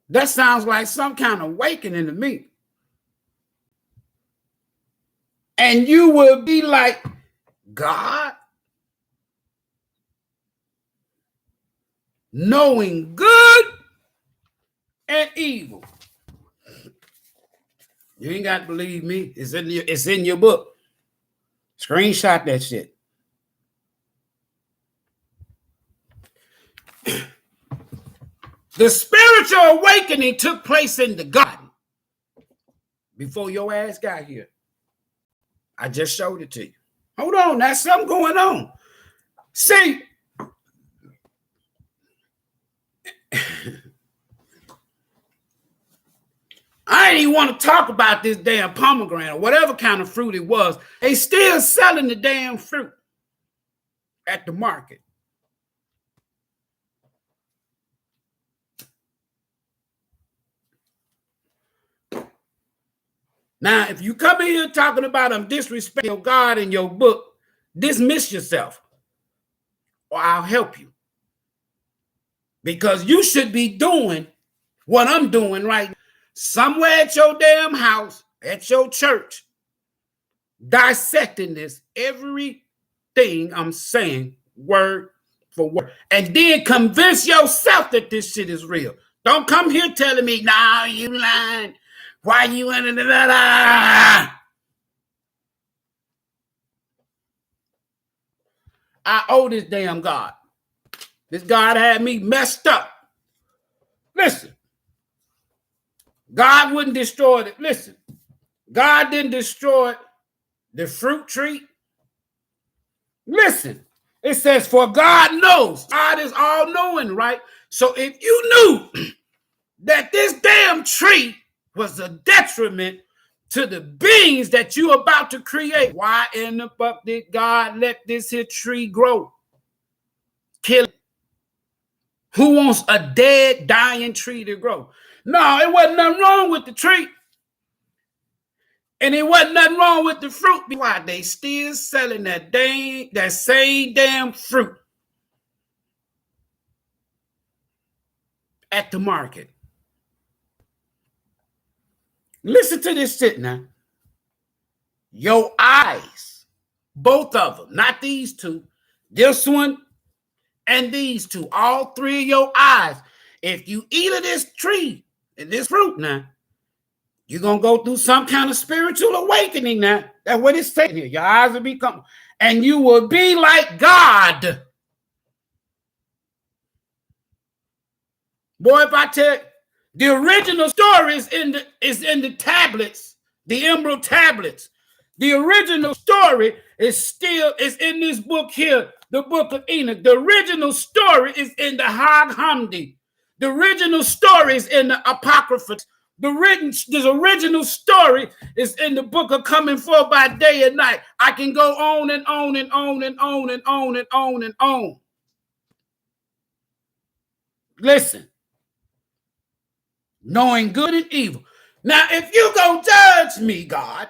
That sounds like some kind of awakening to me. And you will be like, God, knowing good and evil. You ain't got to believe me. It's in your book. Screenshot that shit. The spiritual awakening took place in the garden before your ass got here. I just showed it to you. Hold on, that's something going on. See, I ain't even want to talk about this damn pomegranate or whatever kind of fruit it was. They still selling the damn fruit at the market. Now, if you come in here talking about I'm disrespecting your God and your book, dismiss yourself or I'll help you. Because you should be doing what I'm doing right now. Somewhere at your damn house, at your church, dissecting this, everything I'm saying, word for word. And then convince yourself that this shit is real. Don't come here telling me, nah, you lying. Why you in it? I owe this damn God. This God had me messed up. Listen. God wouldn't destroy it. Listen. God didn't destroy the fruit tree. Listen. It says, for God knows. God is all knowing, right? So if you knew that this damn tree was a detriment to the beings that you about to create, why in the fuck did God let this here tree grow? Kill it. Who wants a dead, dying tree to grow? No, it wasn't nothing wrong with the tree. And it wasn't nothing wrong with the fruit. Why? They still selling that same damn fruit at the market. Listen to this shit now. Your eyes, both of them, not these two, this one and these two, all three of your eyes. If you eat of this tree and this fruit now, you're going to go through some kind of spiritual awakening now. That's what it's saying here. Your eyes will become, and you will be like God. Boy, if I tell you, the original story is in the tablets, the emerald tablets. The original story is in this book here, the book of Enoch. The original story is in the Hag Hamdi. The original story is in the Apocrypha. The original story is in the book of Coming Forth by Day and Night. I can go on and on and on and on and on and on and on. Listen. Knowing good and evil. Now, if you gonna judge me, God,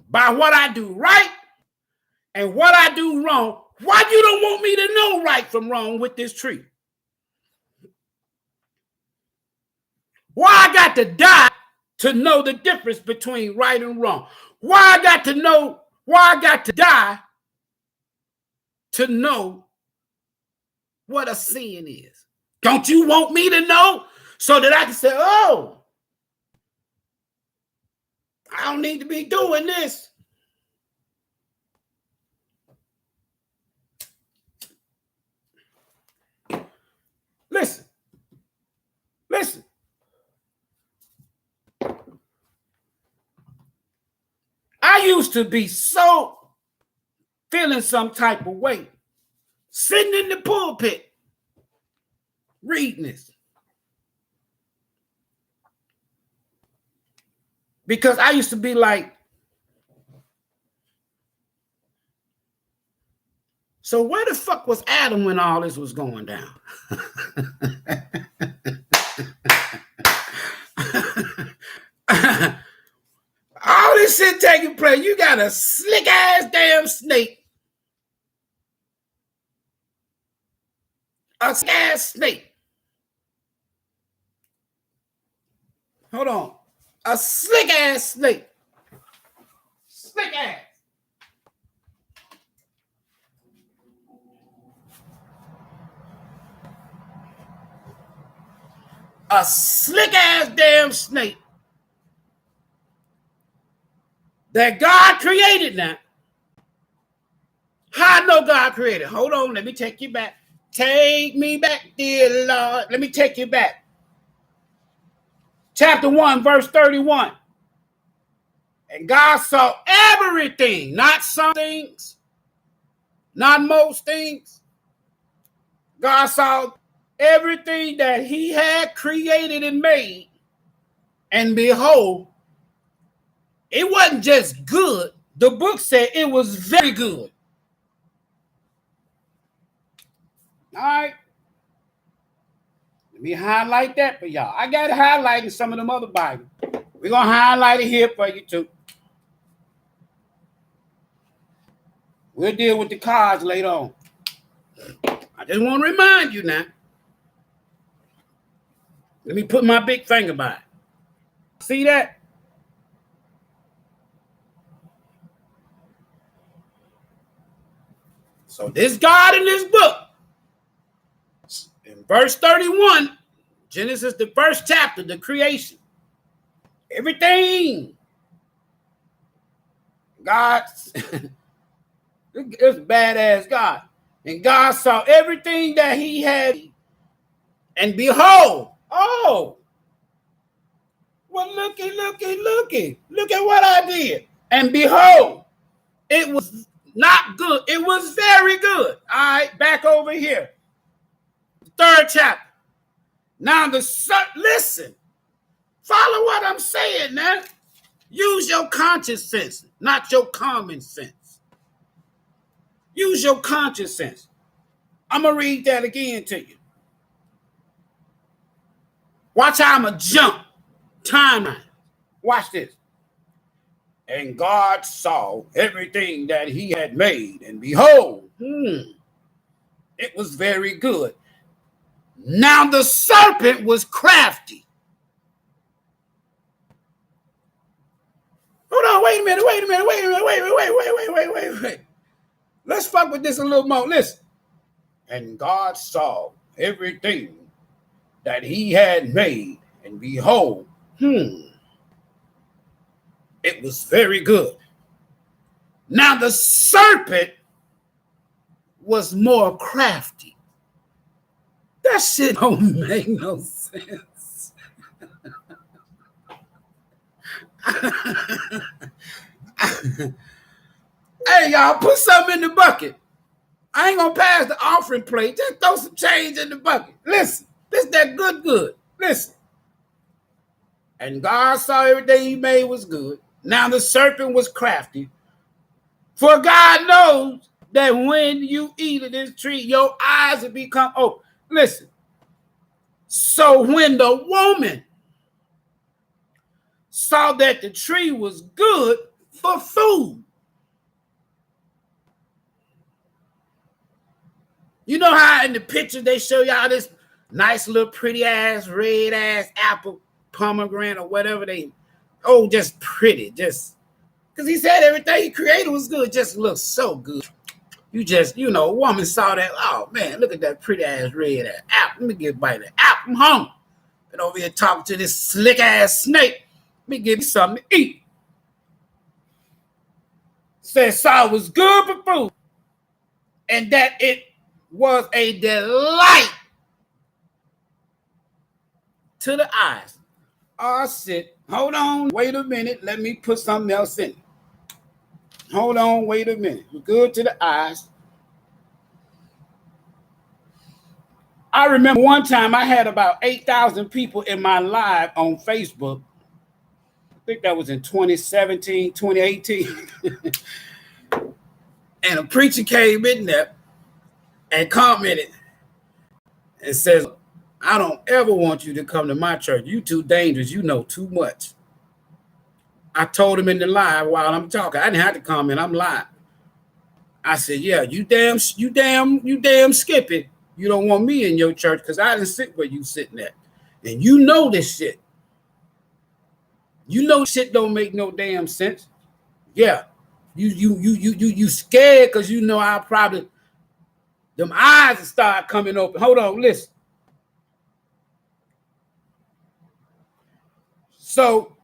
by what I do right and what I do wrong, why you don't want me to know right from wrong with this tree? Why I got to die to know the difference between right and wrong? Why I got to die to know what a sin is? Don't you want me to know so that I can say, oh, I don't need to be doing this. Listen. I used to be so feeling some type of way, sitting in the pulpit, reading this. Because I used to be like, so where the fuck was Adam when all this was going down? All this shit taking place. You got a slick ass damn snake. A slick ass snake. Hold on. A slick ass snake. Slick ass. A slick ass damn snake that God created now, How I know God created? Hold on, let me take you back. Take me back, dear Lord. Let me take you back. Chapter 1, verse 31. And God saw everything, not some things, not most things. God saw everything that he had created and made. And behold, it wasn't just good. The book said it was very good. All right. Let me highlight that for y'all. I got it highlighted in some of them other Bibles. We're going to highlight it here for you too. We'll deal with the cards later on. I just want to remind you now. Let me put my big finger by it. See that? So this God in this book, in verse 31, Genesis, the first chapter, the creation. Everything. God, it's badass God. And God saw everything that he had. And behold, oh, well, looky. Look at what I did. And behold, it was not good. It was very good. All right, back over here. Third chapter. Now listen. Follow what I'm saying now. Use your conscious sense, not your common sense. Use your conscious sense. I'm going to read that again to you. Watch how I'm going to jump. Timeline. Watch this. And God saw everything that he had made, and behold, it was very good. Now the serpent was crafty. Hold on, wait a minute. Let's fuck with this a little more. Listen. And God saw everything that he had made, and behold, it was very good. Now the serpent was more crafty. That shit don't make no sense. Hey, y'all, put something in the bucket. I ain't gonna pass the offering plate. Just throw some change in the bucket. Listen, this that good. Listen. And God saw everything he made was good. Now the serpent was crafty. For God knows that when you eat of this tree, your eyes will become open. Listen. So when the woman saw that the tree was good for food. You know how in the picture they show y'all this nice little pretty ass, red ass apple, pomegranate or whatever just pretty. Just because he said everything he created was good, just looks so good. A woman saw that, oh man, look at that pretty ass red ass apple. Let me get a bite of that apple. I'm hungry. And over here talking to this slick ass snake. Let me give you something to eat. Saw it was good for food. And that it was a delight to the eyes. Oh, shit. Hold on. Wait a minute. Let me put something else in it. Hold on. Wait a minute. Good to the eyes. I remember one time I had about 8,000 people in my live on Facebook. I think that was in 2017, 2018. And a preacher came in there and commented and says, I don't ever want you to come to my church. You too dangerous. You know too much. I told him in the live while I'm talking. I didn't have to comment. I'm live. I said, yeah, you damn skippy. You don't want me in your church because I didn't sit where you sitting at. And you know this shit. You know shit don't make no damn sense. Yeah. You scared because you know I probably them eyes start coming open. Hold on, listen. So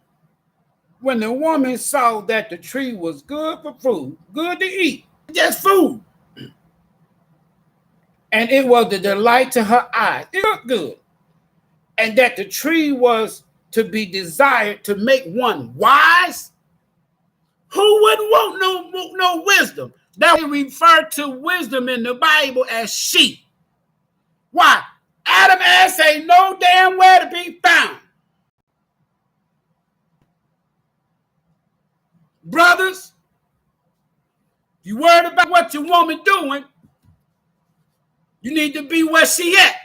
when the woman saw that the tree was good for food, good to eat, just food. and it was the delight to her eyes. It looked good. And that the tree was to be desired to make one wise. Who wouldn't want no wisdom? That we refer to wisdom in the Bible as sheep. Why? Adam ass ain't no damn where to be found. Brothers, you worried about what your woman doing, you need to be where she at.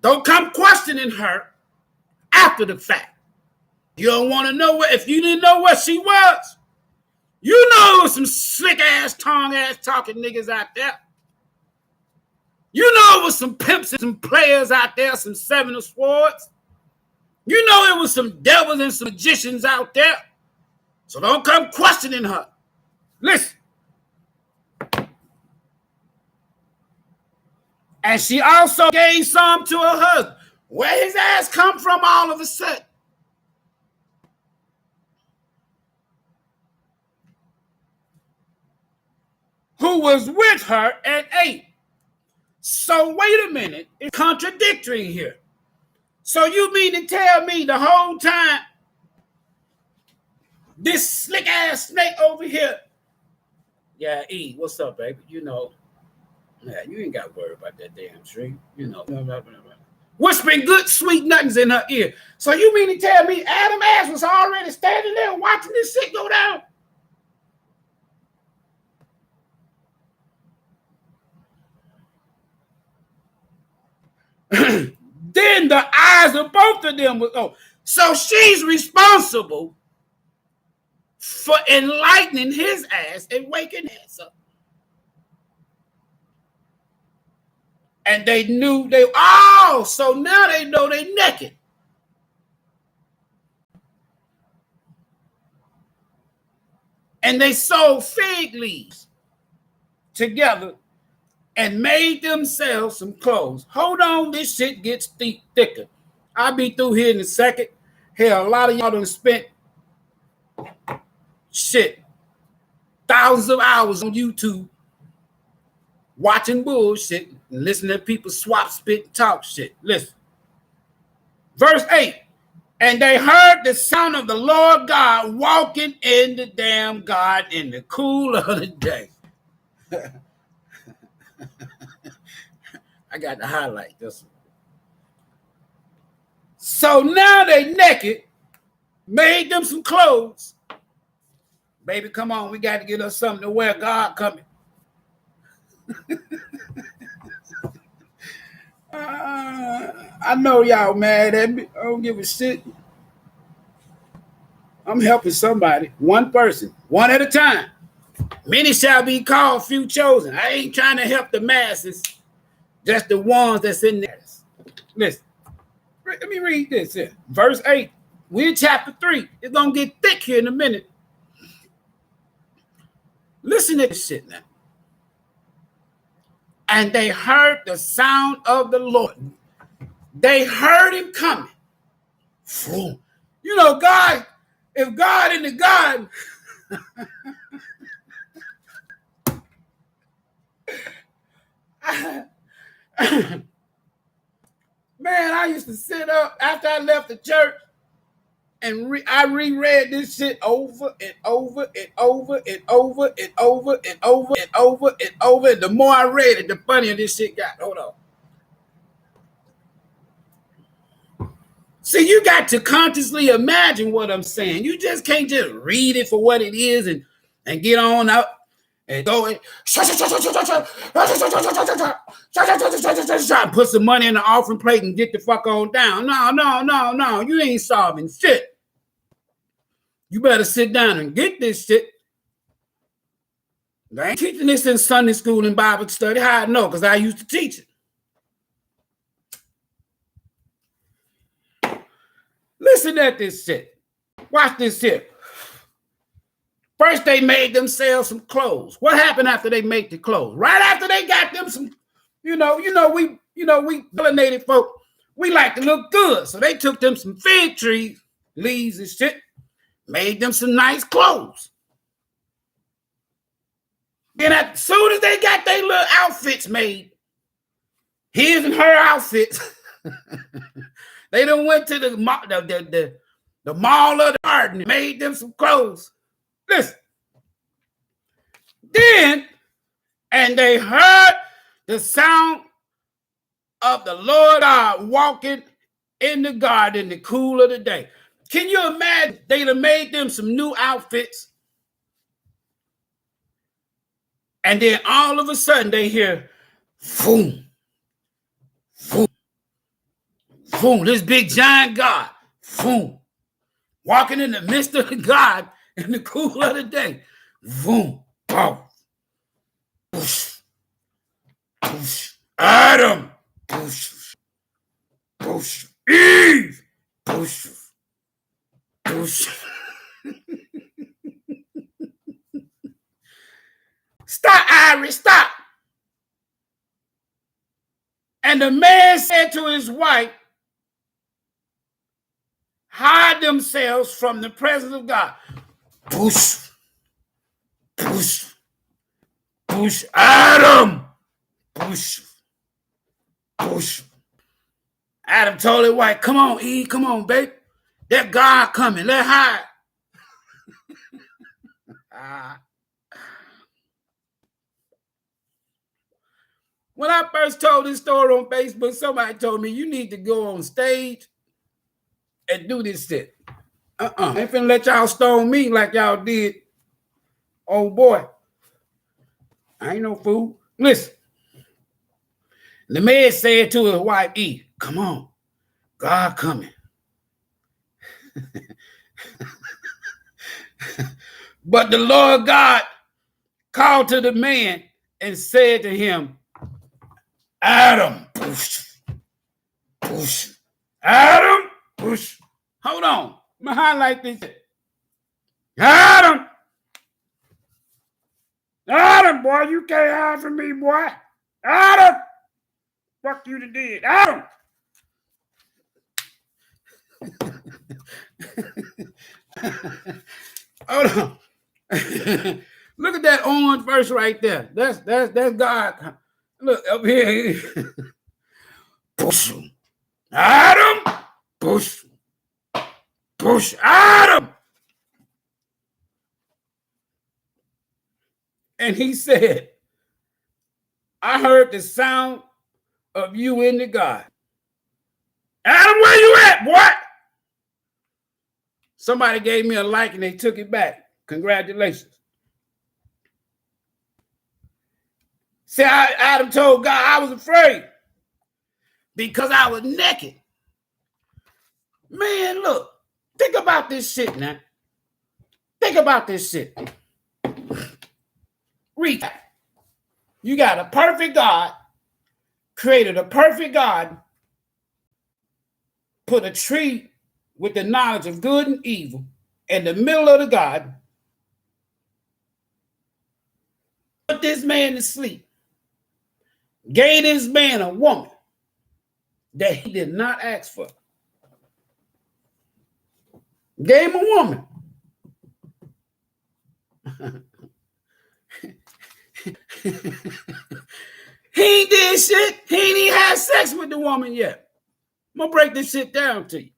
Don't come questioning her after the fact. You don't want to know where, if you didn't know where she was, you know it was some slick ass, tongue ass talking niggas out there. You know it was some pimps and some players out there, some seven of swords. You know it was some devils and some magicians out there. So don't come questioning her. Listen. And she also gave some to her husband. Where his ass come from all of a sudden? Who was with her and ate. So wait a minute. It's contradictory here. So you mean to tell me the whole time this slick ass snake over here? Yeah, E, what's up, baby? You know, yeah, you ain't got to worry about that damn tree. You know, whispering good, sweet nothings in her ear. So you mean to tell me Adam ass was already standing there watching this shit go down? Then the eyes of both of them was open. So she's responsible for enlightening his ass and waking his up. And they knew so now they know they naked. And they sewed fig leaves together and made themselves some clothes. Hold on, this shit gets thicker. I'll be through here in a second. Hell, a lot of y'all done spent thousands of hours on YouTube watching bullshit and listening to people swap, spit, and talk shit. Listen. Verse 8. And they heard the sound of the Lord God walking in the damn garden in the cool of the day. I got to highlight this one. So now they naked, made them some clothes. Baby, come on, we got to get us something to wear. God coming. I know y'all mad at me. I don't give a shit. I'm helping somebody, one person, one at a time. Many shall be called, few chosen. I ain't trying to help the masses, just the ones that's in there. Listen, let me read this here. Verse 8. We're in chapter 3. It's going to get thick here in a minute. Listen to this shit now. And they heard the sound of the Lord. They heard him coming. You know, God, if God in the garden, man, I used to sit up after I left the church and I reread this shit over and over and over and over and over and over and over and over. And the more I read it, the funnier this shit got. Hold on. See, you got to consciously imagine what I'm saying. You just can't just read it for what it is and get on up and go and put some money in the offering plate and get the fuck on down. No. You ain't solving shit. You better sit down and get this shit. I ain't teaching this in Sunday school and Bible study. How I know? Because I used to teach it. Listen at this shit. Watch this here. First, they made themselves some clothes. What happened after they made the clothes? Right after they got them some, we melanated folk, we like to look good. So they took them some fig tree leaves and shit, made them some nice clothes. And as soon as they got their little outfits made, his and her outfits, they done went to the mall of the garden and made them some clothes. Listen. Then, and they heard the sound of the Lord God walking in the garden in the cool of the day. Can you imagine? They'd have made them some new outfits. And then all of a sudden they hear, boom, boom, boom, this big giant God, boom, walking in the midst of the garden in the cool of the day. Boom, boom, boosh, boosh, Adam, boosh, boosh, Eve, boosh, boosh. Stop, Ivory, stop. And the man said to his wife, hide themselves from the presence of God. Push, push, push, Adam, push, push. Adam told his wife, come on, Eve, come on, babe. That God coming, let's hide. When I first told this story on Facebook, somebody told me, you need to go on stage and do this shit. I ain't finna let y'all stone me like y'all did. Oh boy. I ain't no fool. Listen. The man said to his wife, Eve, come on. God coming. But the Lord God called to the man and said to him, Adam, push, push, Adam, push. Hold on. I'm going to highlight this. Adam, Adam, boy, you can't hide from me, boy. Adam, fuck you to did. Adam. Hold on. Look at that orange verse right there. That's God. Look up here. Push him. Adam. Push. Push Adam. And he said, I heard the sound of you in the garden. Adam, where you at, boy? Somebody gave me a like and they took it back. Congratulations. See, Adam told God, I was afraid because I was naked. Man, look, think about this shit now. Think about this shit. Recap. You got a perfect God, created a perfect God, put a tree with the knowledge of good and evil in the middle of the garden, put this man to sleep, gave this man a woman that he did not ask for. Gave him a woman. He ain't did shit. He ain't even had sex with the woman yet. I'm going to break this shit down to you.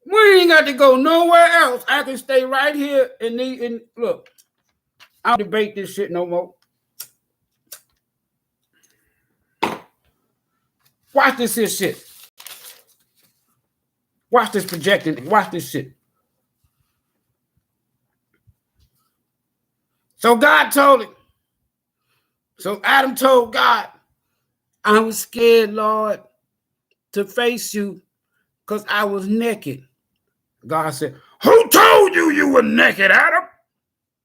We ain't got to go nowhere else. I can stay right here and look. I don't debate this shit no more. Watch this here shit. Watch this projecting. Watch this shit. So God told him. So Adam told God, I was scared, Lord, to face you because I was naked. God said, who told you you were naked, Adam?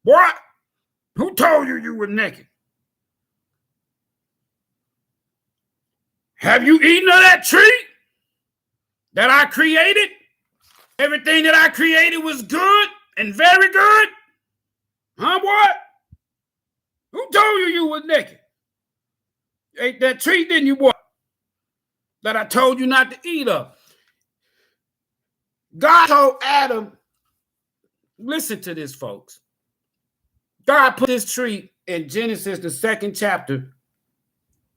What? Who told you you were naked? Have you eaten of that tree that I created? Everything that I created was good and very good? Huh, what? Who told you you were naked? You ate that tree, didn't you, boy? That I told you not to eat of. God told Adam, listen to this, folks. God put this tree in Genesis, the 2nd chapter,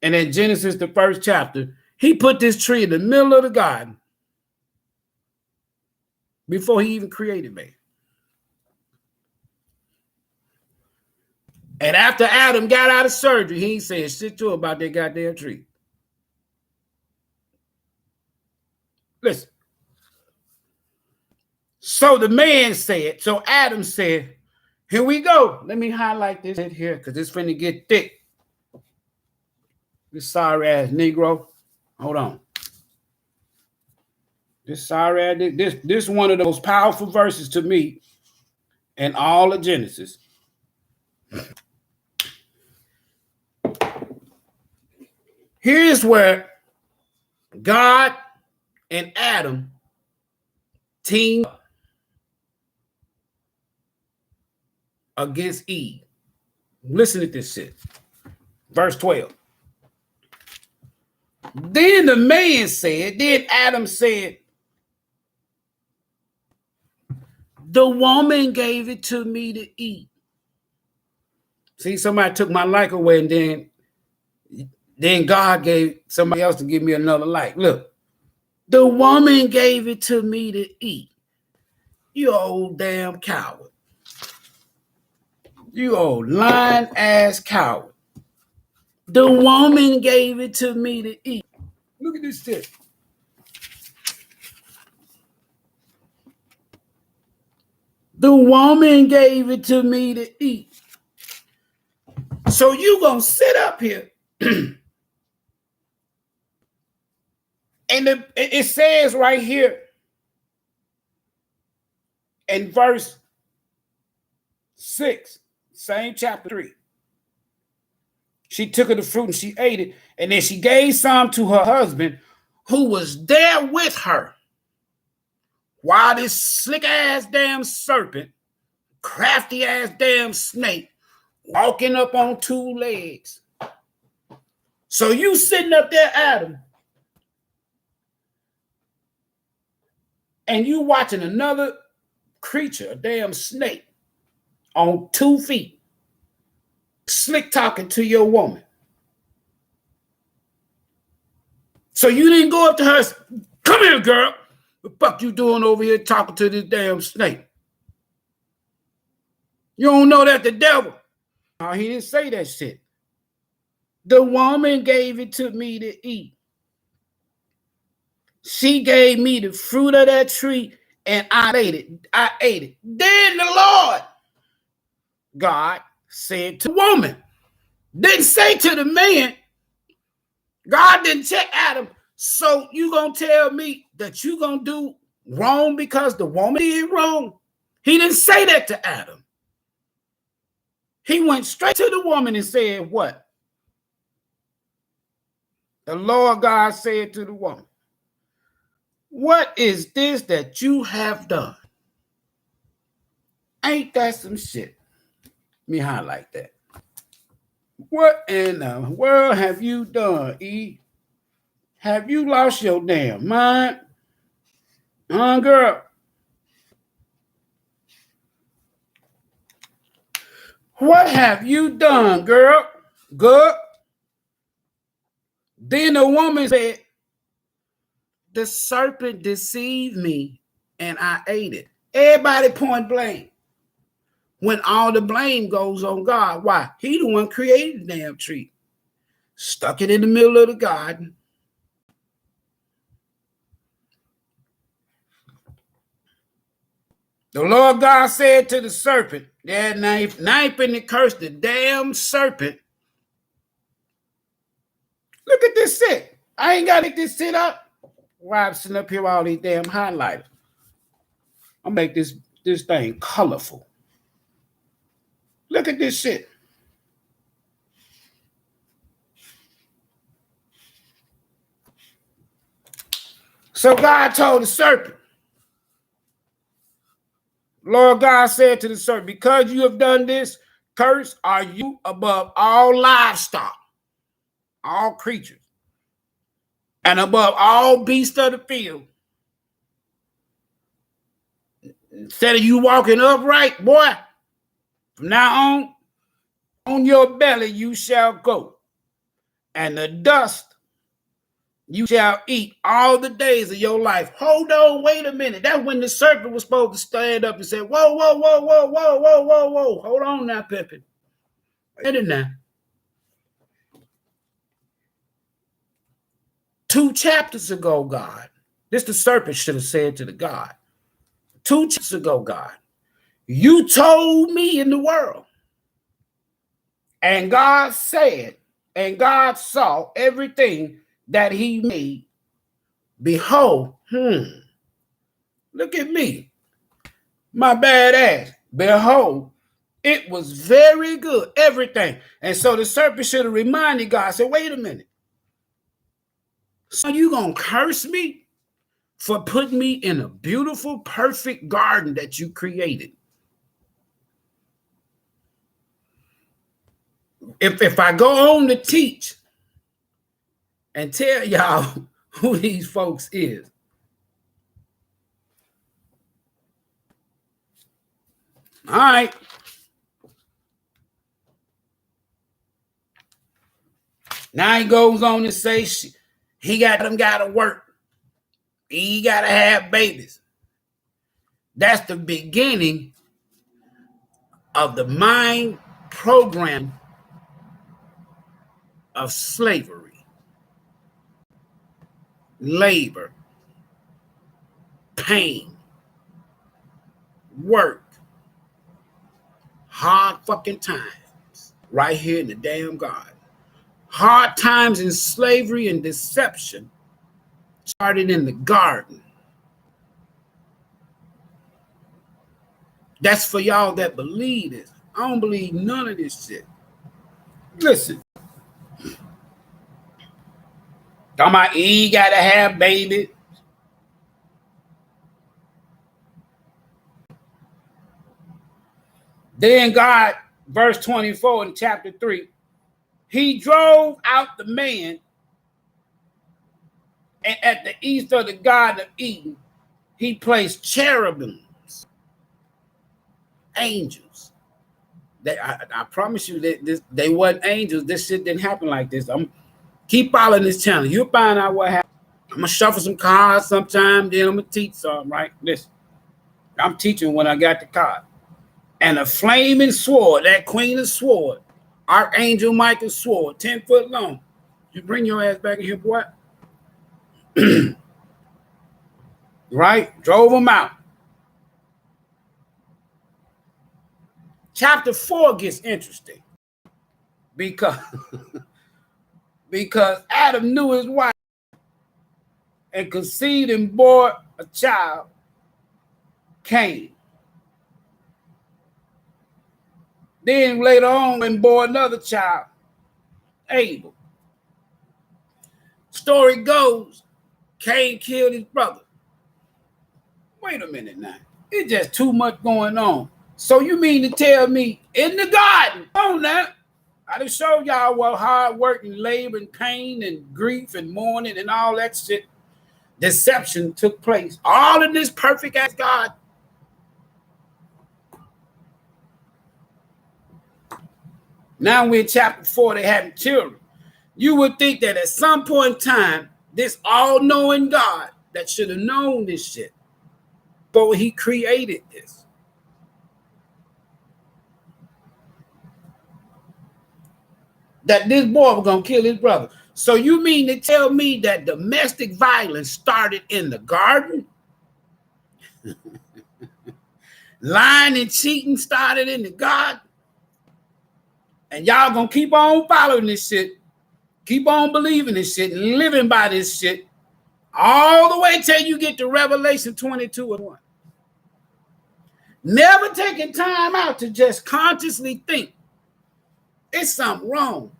and in Genesis, the 1st chapter. He put this tree in the middle of the garden before he even created man. And after Adam got out of surgery, he ain't saying shit to him about that goddamn tree. Listen. So the man said, so Adam said, here we go. Let me highlight this here because it's finna get thick. This sorry ass Negro. Hold on. This sorry ass, this one of the most powerful verses to me in all of Genesis. Here's where God and Adam teamed up against Eve. Listen to this shit. Verse 12. Then the man said, then Adam said, the woman gave it to me to eat. See, somebody took my life away, and then God gave somebody else to give me another life. Look, the woman gave it to me to eat. You old damn coward. You old lying ass coward. The woman gave it to me to eat. Look at this shit. The woman gave it to me to eat. So you gonna sit up here and it says right here in verse 6, same chapter 3. She took of the fruit and she ate it, and then she gave some to her husband who was there with her, while this slick ass damn serpent, crafty ass damn snake, walking up on 2 legs. So you sitting up there, Adam, and you watching another creature, a damn snake, on 2 feet, slick talking to your woman. So you didn't go up to her, come here, girl. What the fuck you doing over here talking to this damn snake? You don't know that the devil. Oh, he didn't say that shit. The woman gave it to me to eat. She gave me the fruit of that tree, and I ate it. Then the Lord God said to the woman, didn't say to the man. God didn't check Adam. So you gonna tell me that you gonna do wrong because the woman did wrong? He didn't say that to Adam. He went straight to the woman and said what? The Lord God said to the woman, what is this that you have done? Ain't that some shit? Let me highlight that. What in the world have you done, E? Have you lost your damn mind? Girl? What have you done, girl? Good. Then the woman said, the serpent deceived me and I ate it. Everybody point blame. When all the blame goes on God. Why? He the one created the damn tree. Stuck it in the middle of the garden. The Lord God said to the serpent, that knife and it cursed the damn serpent. Look at this shit. I ain't got to get this shit up. Why I'm sitting up here with all these damn highlighters. I'll make this thing colorful. Look at this shit. So God told the serpent, Lord God said to the serpent, because you have done this, cursed are you above all livestock, all creatures, and above all beasts of the field. Instead of you walking upright, boy, from now on, On your belly you shall go, and the dust you shall eat all the days of your life. Hold on, wait a minute. That's when the serpent was supposed to stand up and say, whoa, whoa, whoa, whoa, whoa, whoa, whoa, whoa. Hold on now, Pippin. Wait a minute now. 2 chapters ago, God, this the serpent should have said to the God. 2 chapters ago, God, you told me in the world. And God said, and God saw everything that he made. Behold, look at me, my bad ass. Behold, it was very good, everything. And so the serpent should have reminded God, said, wait a minute. So you gonna curse me for putting me in a beautiful, perfect garden that you created? If I go on to teach and tell y'all who these folks is, all right. Now he goes on to say he got to work. He got to have babies. That's the beginning of the mind program of slavery, labor, pain, work, hard fucking times right here in the damn garden. Hard times in slavery and deception started in the garden. That's for y'all that believe this. I don't believe none of this shit. Listen. Talking about he gotta have baby. Then God, verse 24 in chapter 3, he drove out the man, and at the east of the Garden of Eden, he placed cherubims, angels. I promise you that they weren't angels. This shit didn't happen like this. Keep following this channel. You'll find out what happened. I'm gonna shuffle some cards sometime, then I'm gonna teach some, right? Listen, I'm teaching when I got the card. And a flaming sword, that queen of sword, Archangel Michael's sword, 10 foot long. You bring your ass back in here, boy. Right? Drove them out. Chapter 4 gets interesting because Adam knew his wife and conceived and bore a child, Cain. Then later on, and bore another child, Abel. Story goes, Cain killed his brother. Wait a minute now. It's just too much going on. So you mean to tell me in the garden, on now, I done showed y'all what hard work and labor and pain and grief and mourning and all that shit, deception took place. All in this perfect ass God. Now we're in chapter 4, they having children. You would think that at some point in time, this all-knowing God that should have known this shit, but he created this. That this boy was gonna kill his brother. So you mean to tell me that domestic violence started in the garden? Lying and cheating started in the garden? And y'all gonna keep on following this shit, keep on believing this shit, and living by this shit, all the way till you get to Revelation 22:1. Never taking time out to just consciously think it's something wrong.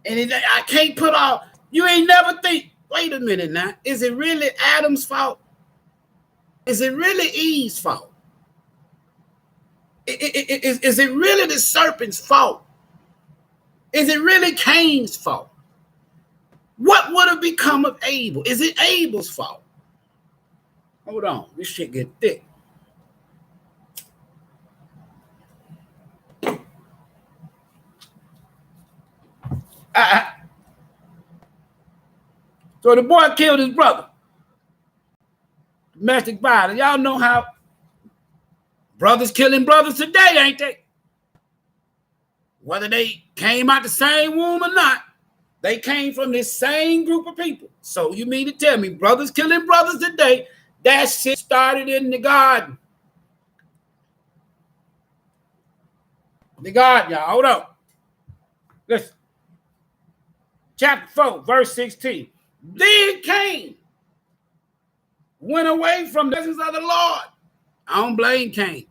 And I can't put off, you ain't never think, wait a minute now, is it really Adam's fault? Is it really Eve's fault? Is it really the serpent's fault? Is it really Cain's fault? What would have become of Abel? Is it Abel's fault? Hold on, this shit get thick. So the boy killed his brother. Domestic violence. Y'all know how brothers killing brothers today, ain't they? Whether they came out the same womb or not, they came from this same group of people. So you mean to tell me brothers killing brothers today, that shit started in the garden. The garden, y'all. Hold on. Listen. Chapter 4, verse 16. Then Cain went away from the presence of the Lord. I don't blame Cain.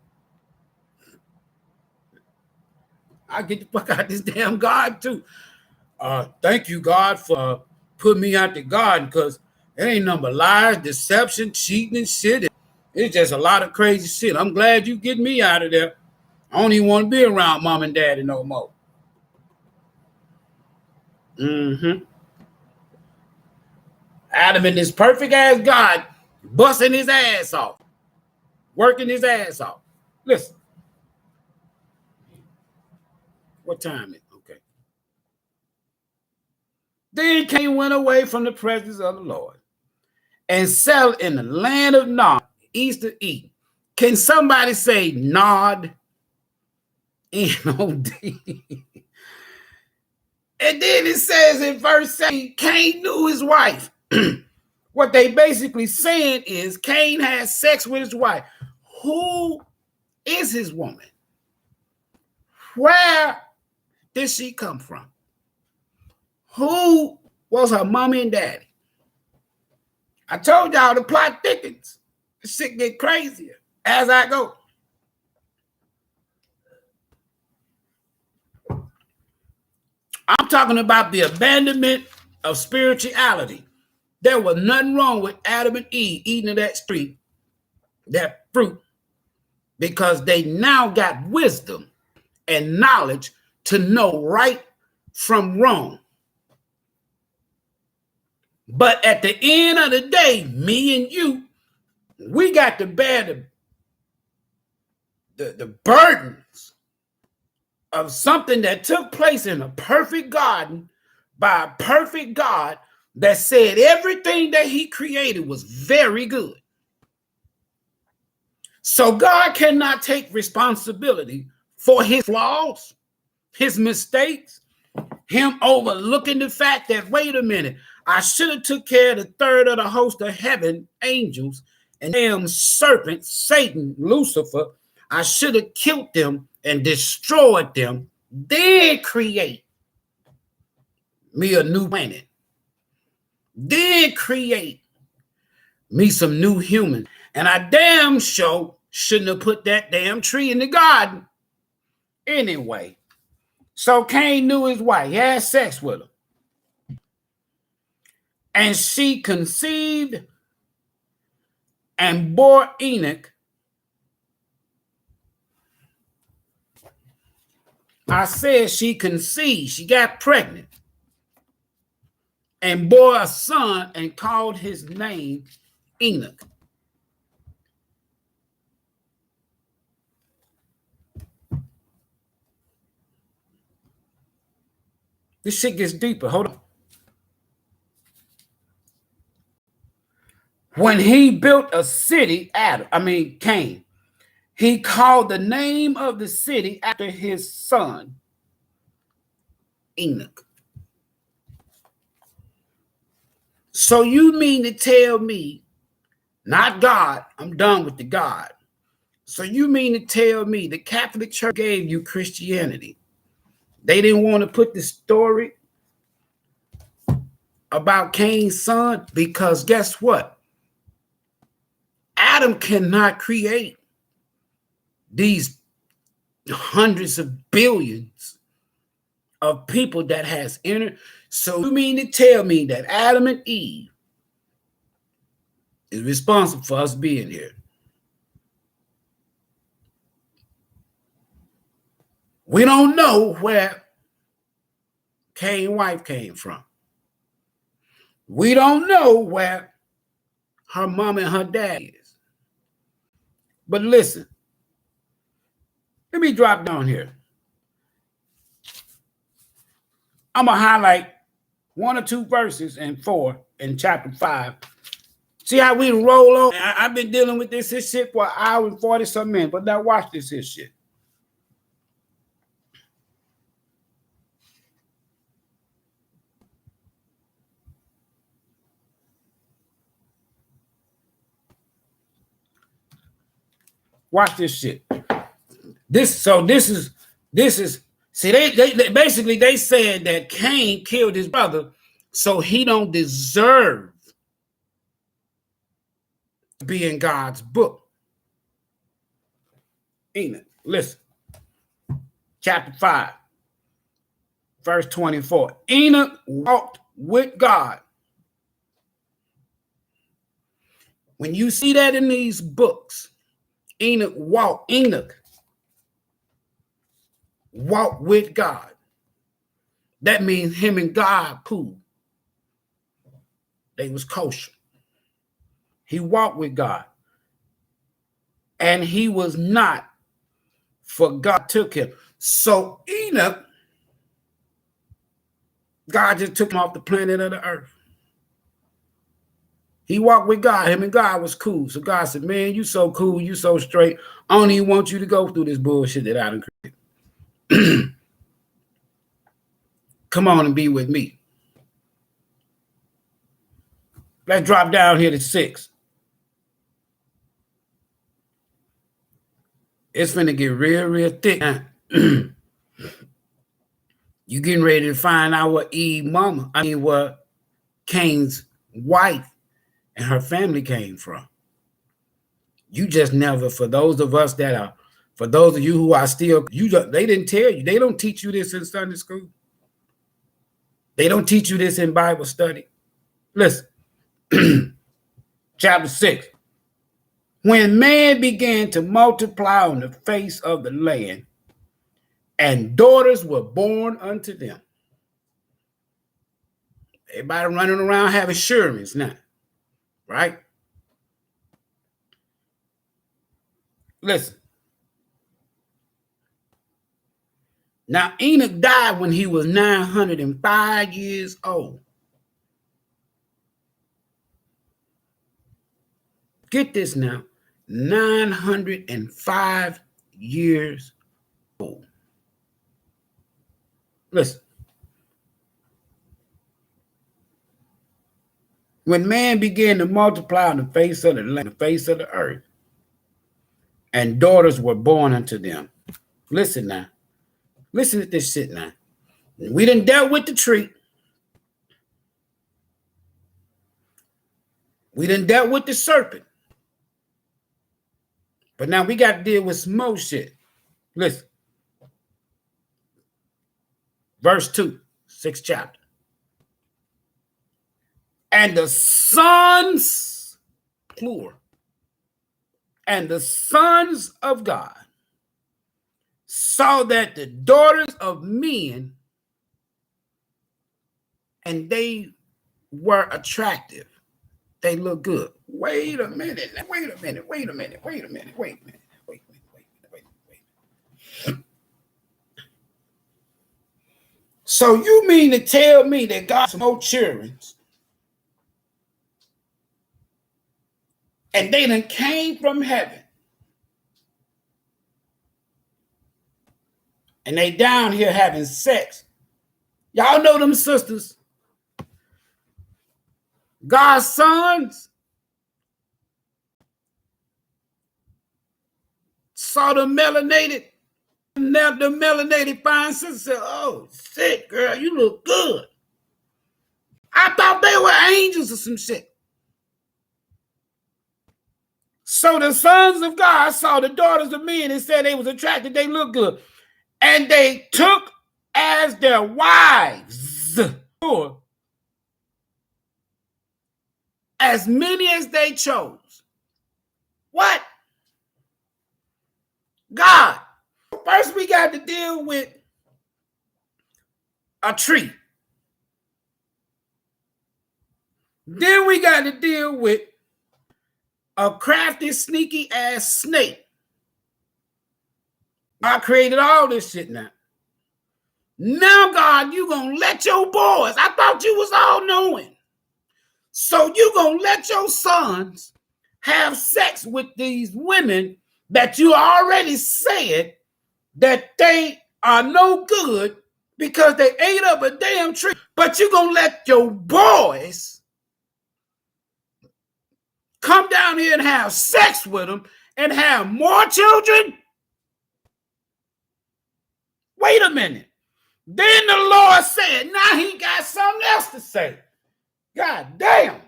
I get the fuck out of this damn garden too. Thank you, God, for putting me out the garden, because it ain't nothing but lies, deception, cheating, and shit. It's just a lot of crazy shit. I'm glad you getting me out of there. I don't even want to be around mom and daddy no more. Adam in this perfect ass God, busting his ass off, working his ass off. Listen. What time is it? Okay. Then Cain went away from the presence of the Lord and settled in the land of Nod, east of Eden. Can somebody say Nod? N-O-D. And then it says in verse 7, Cain knew his wife. What they basically saying is Cain had sex with his wife. Who is his woman? Where did she come from? Who was her mommy and daddy? I told y'all the plot thickens. The shit get crazier as I go. I'm talking about the abandonment of spirituality. There was nothing wrong with Adam and Eve eating of that tree, that fruit, because they now got wisdom and knowledge to know right from wrong. But at the end of the day, me and you, we got to bear the burdens of something that took place in a perfect garden by a perfect God that said everything that he created was very good. So God cannot take responsibility for his flaws, his mistakes, him overlooking the fact that, wait a minute, I should have took care of the third of the host of heaven, angels, and damn serpent, Satan, Lucifer. I should have killed them and destroyed them, then create me a new planet. Then create me some new humans. And I damn sure shouldn't have put that damn tree in the garden. Anyway, so Cain knew his wife. He had sex with her. And she conceived and bore Enoch. I said she conceived. She got pregnant. And bore a son and called his name Enoch. This shit gets deeper. Hold on. When he built a city, Cain, he called the name of the city after his son, Enoch. So you mean to tell me, not God, I'm done with the God. So you mean to tell me the Catholic Church gave you Christianity? They didn't want to put the story about Cain's son, because guess what? Adam cannot create these hundreds of billions of people that has entered. So you mean to tell me that Adam and Eve is responsible for us being here? We don't know where Cain's wife came from. We don't know where her mom and her dad is. But listen, let me drop down here. I'm going to highlight 1 or 2 verses and 4 in chapter 5. See how we roll on? I've been dealing with this shit for an hour and 40-some minutes, but now watch this shit. Watch this shit. This is see, they basically they said that Cain killed his brother, so he don't deserve to be in God's book. Enoch, listen. Chapter 5, verse 24. Enoch walked with God. When you see that in these books, Enoch walked with God. That means him and God cool. They was kosher. He walked with God. And he was not, for God took him. So Enoch, God just took him off the planet of the earth. He walked with God. Him and God was cool. So God said, man, you so cool. You so straight. I don't even want you to go through this bullshit that I done created. Come on and be with me. Let's drop down here to 6. It's finna get real, real thick. You getting ready to find out what what Cain's wife and her family came from. You just never, for those of us that are, for those of you who are still, they didn't tell you. They don't teach you this in Sunday school. They don't teach you this in Bible study. Listen, chapter 6. When man began to multiply on the face of the land, and daughters were born unto them. Everybody running around having assurance now, right? Listen. Now, Enoch died when he was 905 years old. Get this now, 905 years old. Listen. When man began to multiply on the face of the land, the face of the earth, and daughters were born unto them. Listen now. Listen to this shit now. We done dealt with the tree. We done dealt with the serpent. But now we got to deal with some more shit. Listen. Verse 2, 6th chapter. And the sons, plural, and the sons of God saw that the daughters of men, and they were attractive. They look good. Wait a minute. So you mean to tell me that God has no children, and they done came from heaven, and they down here having sex? Y'all know them sisters, God's sons, saw the melanated fine sister said, oh, shit, girl, you look good. I thought they were angels or some shit. So the sons of God saw the daughters of men and said they was attracted, they look good. And they took as their wives as many as they chose. What? God. First we got to deal with a tree. Then we got to deal with a crafty, sneaky ass snake. I created all this shit now. Now, God, you gonna let your boys, I thought you was all knowing. So you gonna let your sons have sex with these women that you already said that they are no good because they ate up a damn tree. But you gonna let your boys come down here and have sex with them and have more children? Wait a minute. Then the Lord said, now he got something else to say. God damn.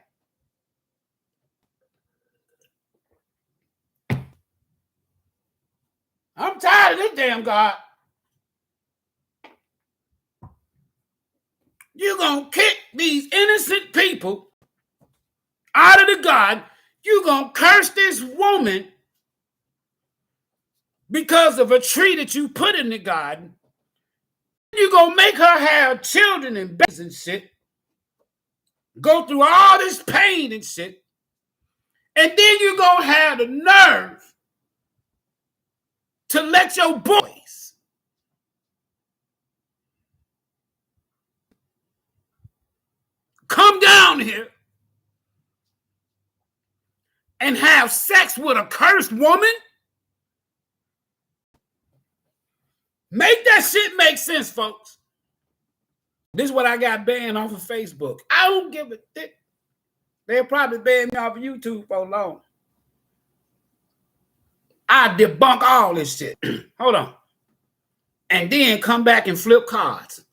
I'm tired of this damn God. You're going to kick these innocent people out of the garden. You're going to curse this woman because of a tree that you put in the garden. You're going to make her have children and babies and shit. Go through all this pain and shit. And then you're going to have the nerve to let your boys come down here and have sex with a cursed woman? Make that shit make sense, folks. This is what I got banned off of Facebook. I don't give a shit. They'll probably ban me off of YouTube for long. I debunk all this shit. Hold on. And then come back and flip cards.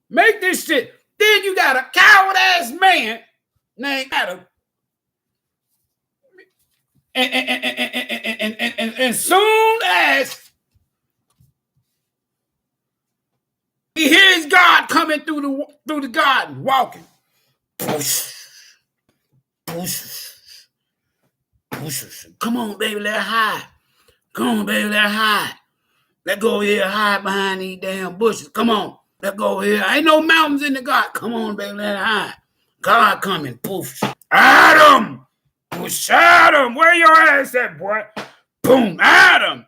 Make this shit. Then you got a coward-ass man named Adam. And soon as he hears God coming through the garden, walking. Push. Come on, baby, let's hide. Come on, baby, let's hide. Let's go here, hide behind these damn bushes. Come on, let's go here. Ain't no mountains in the garden. Come on, baby, let's hide. God coming, poof. Adam! Push Adam! Where your ass at, boy? Boom, Adam!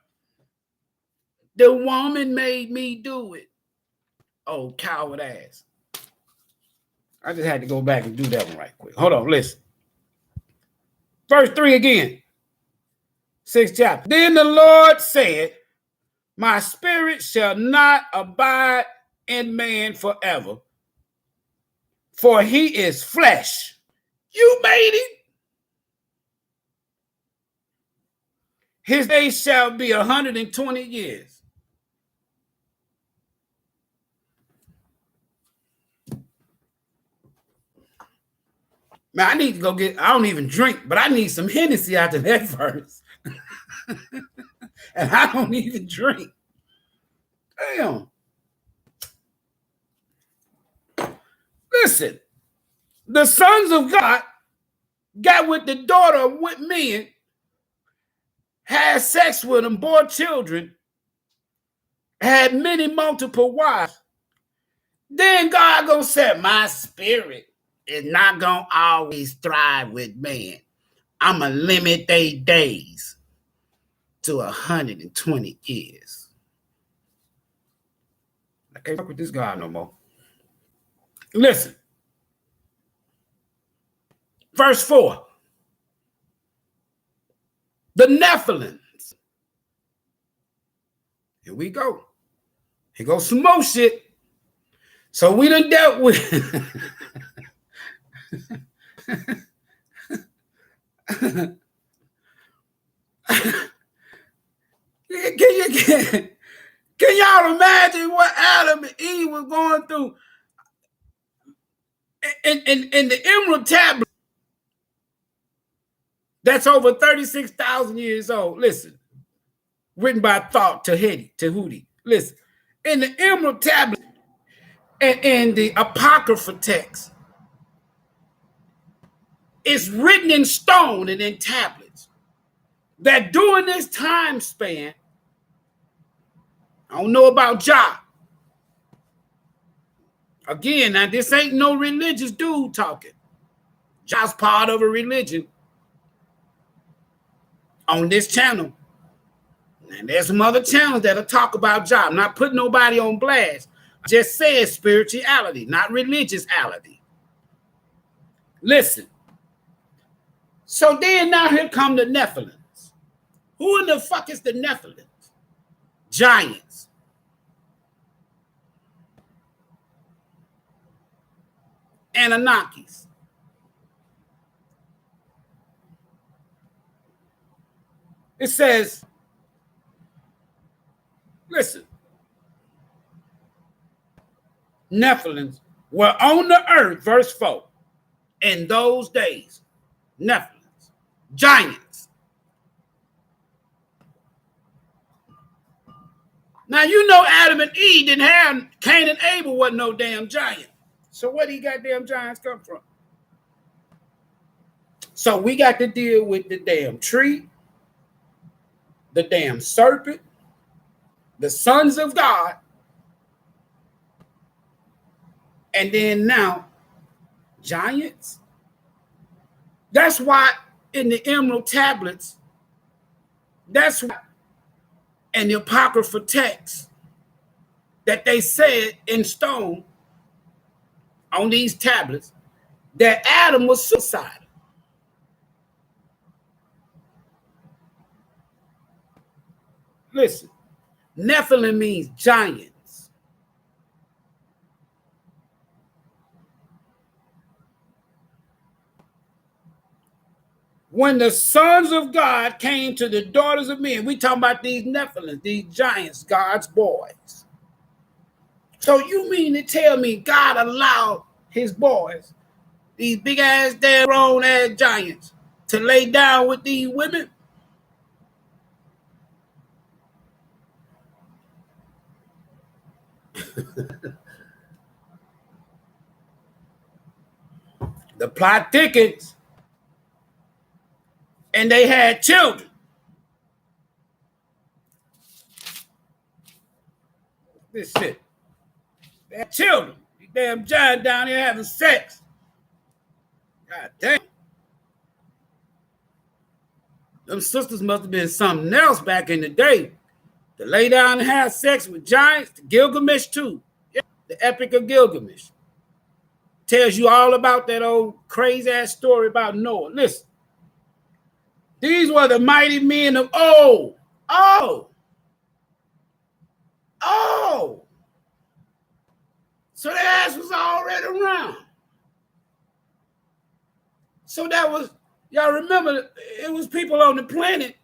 The woman made me do it. Oh, coward ass. I just had to go back and do that one right quick. Hold on, listen. Verse 3 again. 6th chapter. Then the Lord said, my spirit shall not abide in man forever, for he is flesh. You made him. His days shall be 120 years. Man, I need to go get, I don't even drink, but I need some Hennessy after that verse. And I don't even drink. Damn. Listen, the sons of God got with the daughter of men, had sex with them, bore children, had many multiple wives. Then God gonna say, my spirit is not gonna always thrive with man. I'm gonna limit their days to 120 years. I can't fuck with this guy no more. Listen. Verse 4. The Nephilims. Here we go. Here goes some more shit. So we done dealt with Can y'all imagine what Adam and Eve was going through in the Emerald Tablet that's over 36,000 years old? Listen, written by ThAnkhs. Listen, in the Emerald Tablet and the Apocrypha text, it's written in stone and in tablets that during this time span, I don't know about Jah. Again, now this ain't no religious dude talking. Jah's part of a religion. on this channel. And there's some other channels that'll talk about Jah. I'm not putting nobody on blast. I just said spirituality, not religiousity. Listen. So then now here come the Nephilims. Who in the fuck is the Nephilims? Giants. Anunnakis. It says, listen, Nephilims were on the earth, verse 4, in those days. Nephilims, giants. Now, you know Adam and Eve didn't have, Cain and Abel wasn't no damn giant. So where these goddamn giants come from? So we got to deal with the damn tree, the damn serpent, the sons of God, and then now giants. That's why in the Emerald Tablets, that's why in the Apocrypha text that they said in stone on these tablets that Adam was suicidal. Listen, Nephilim means giants. When the sons of God came to the daughters of men, we talking about these Nephilim, these giants, God's boys. So you mean to tell me God allowed his boys, these big ass, damn grown ass giants, to lay down with these women? The plot thickens, and they had children. This shit. They had children. These damn giants down here having sex. God damn. Them sisters must have been something else back in the day. To lay down and have sex with giants, the Gilgamesh too. Yeah, the Epic of Gilgamesh. Tells you all about that old crazy ass story about Noah. Listen. These were the mighty men of old. Oh. So their ass was already around. So that was, y'all remember, it was people on the planet.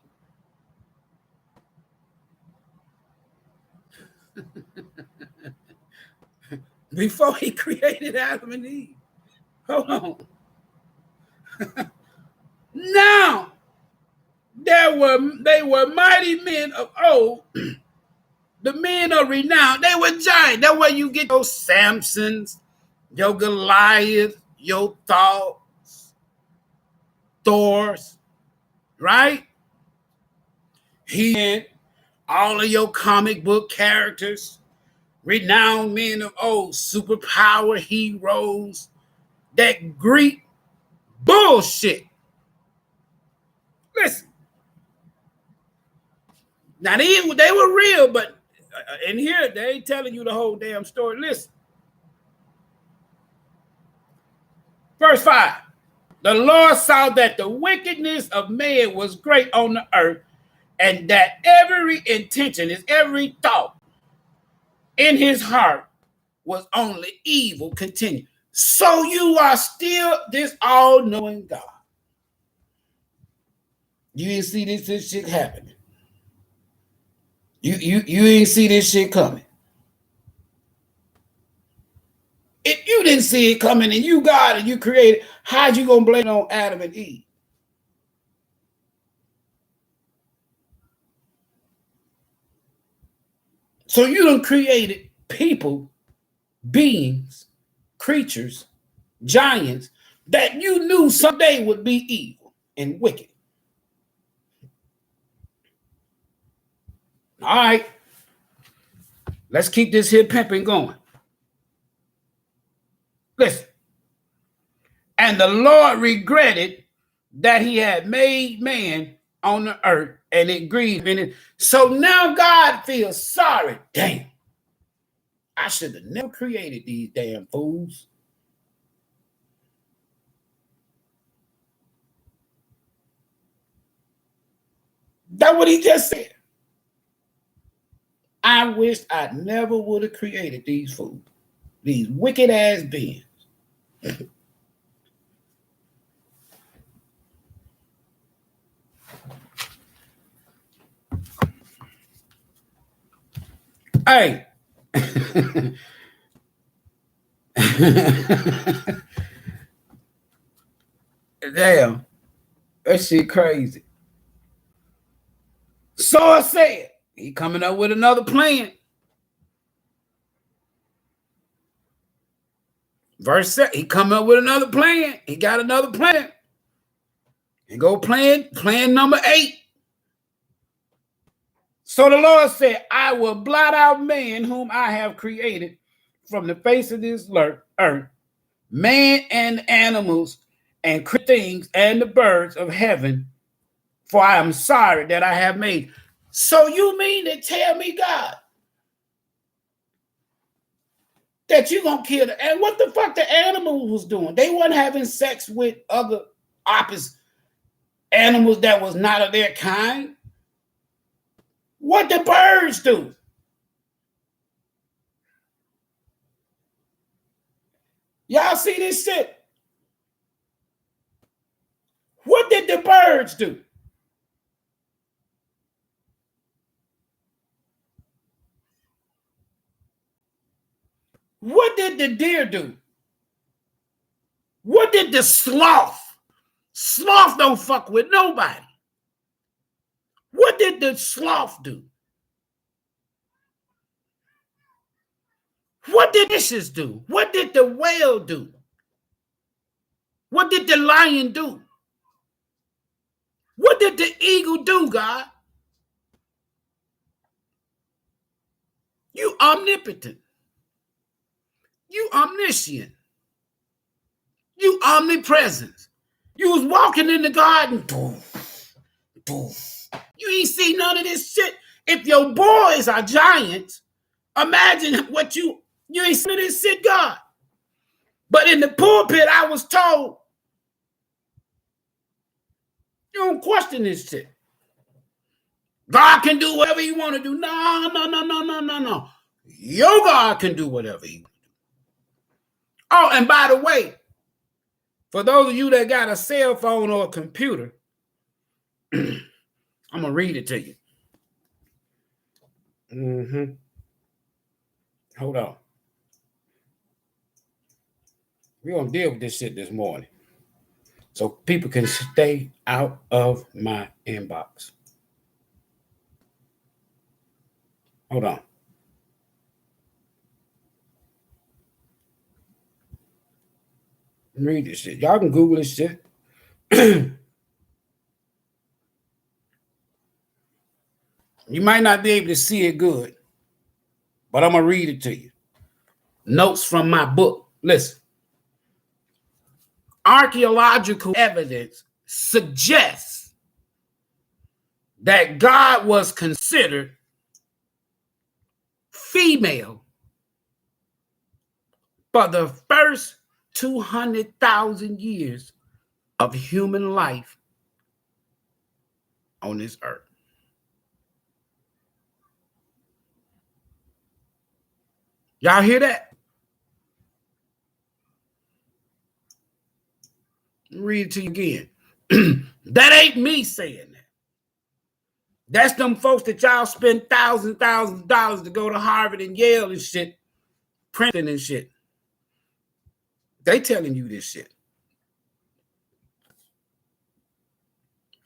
Before he created Adam and Eve. Hold on. Now, they were mighty men of old, the men of renown. They were giants. That's where you get your Samsons, your Goliath, your Thors, right? He and all of your comic book characters, renowned men of old, superpower heroes, that Greek bullshit. Listen. Now, they were real, but in here, they ain't telling you the whole damn story. Listen. Verse 5. The Lord saw that the wickedness of man was great on the earth, and that every intention, is every thought in his heart was only evil continued. So you are still this all-knowing God. You didn't see this shit happening. You didn't see this shit coming. If you didn't see it coming and you God and you created, how'd you gonna blame it on Adam and Eve? So you done created people, beings, creatures, giants that you knew someday would be evil and wicked. All right, let's keep this here pimping going. Listen. And the Lord regretted that he had made man on the earth, and it grieved in it. So now God feels sorry. Damn, I should have never created these damn fools. That's what he just said. I wish I never would have created these fools, these wicked ass beings. Hey. Damn, that shit crazy. So I said, he coming up with another plan. Verse 7, he coming up with another plan. He got another plan. And go plan number 8. So the Lord said, I will blot out man whom I have created from the face of this earth, man and animals and things and the birds of heaven, for I am sorry that I have made. So you mean to tell me, God, that you gonna kill the, and what the fuck the animals was doing? They weren't having sex with other opposite animals that was not of their kind. What the birds do? Y'all see this shit? What did the birds do? What did the deer do? What did the sloth? Sloth don't fuck with nobody. What did the sloth do? What did fishes do? What did the whale do? What did the lion do? What did the eagle do, God? You omnipotent. You omniscient. You omnipresent. You was walking in the garden. You ain't see none of this shit. If your boys are giants, imagine what you ain't seen this shit, God. But in the pulpit, I was told, you don't question this shit. God can do whatever he want to do. No. Your God can do whatever he want to do. Oh, and by the way, for those of you that got a cell phone or a computer, I'm going to read it to you. Hold on. We're going to deal with this shit this morning so people can stay out of my inbox. Hold on. Read this shit. Y'all can Google this shit. You might not be able to see it good, but I'm going to read it to you. Notes from my book. Listen. Archaeological evidence suggests that God was considered female for the first 200,000 years of human life on this earth. Y'all hear that? Read it to you again. That ain't me saying that. That's them folks that y'all spend thousands of dollars to go to Harvard and Yale and shit, Princeton and shit. They telling you this shit.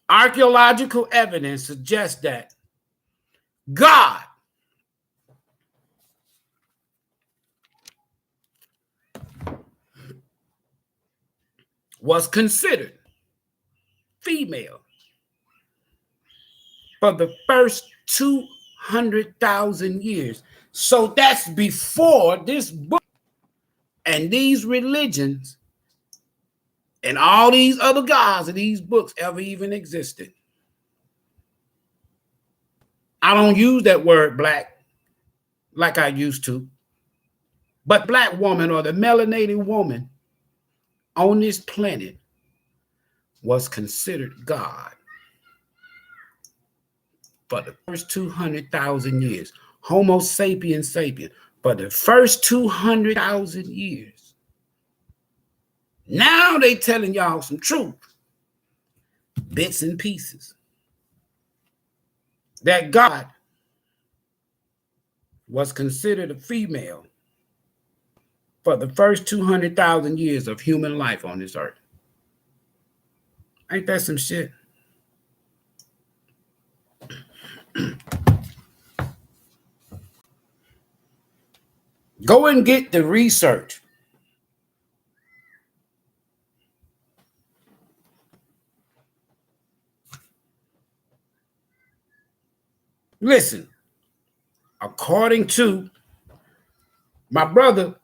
Archaeological evidence suggests that God was considered female for the first 200,000 years. So that's before this book and these religions and all these other gods of these books ever even existed. I don't use that word black like I used to. But black woman or the melanated woman on this planet was considered God for the first 200,000 years. Homo sapiens sapien for the first 200,000 years. Now they telling y'all some truth, bits and pieces, that God was considered a female for the first 200,000 years of human life on this earth. Ain't that some shit? Go and get the research. Listen, according to my brother,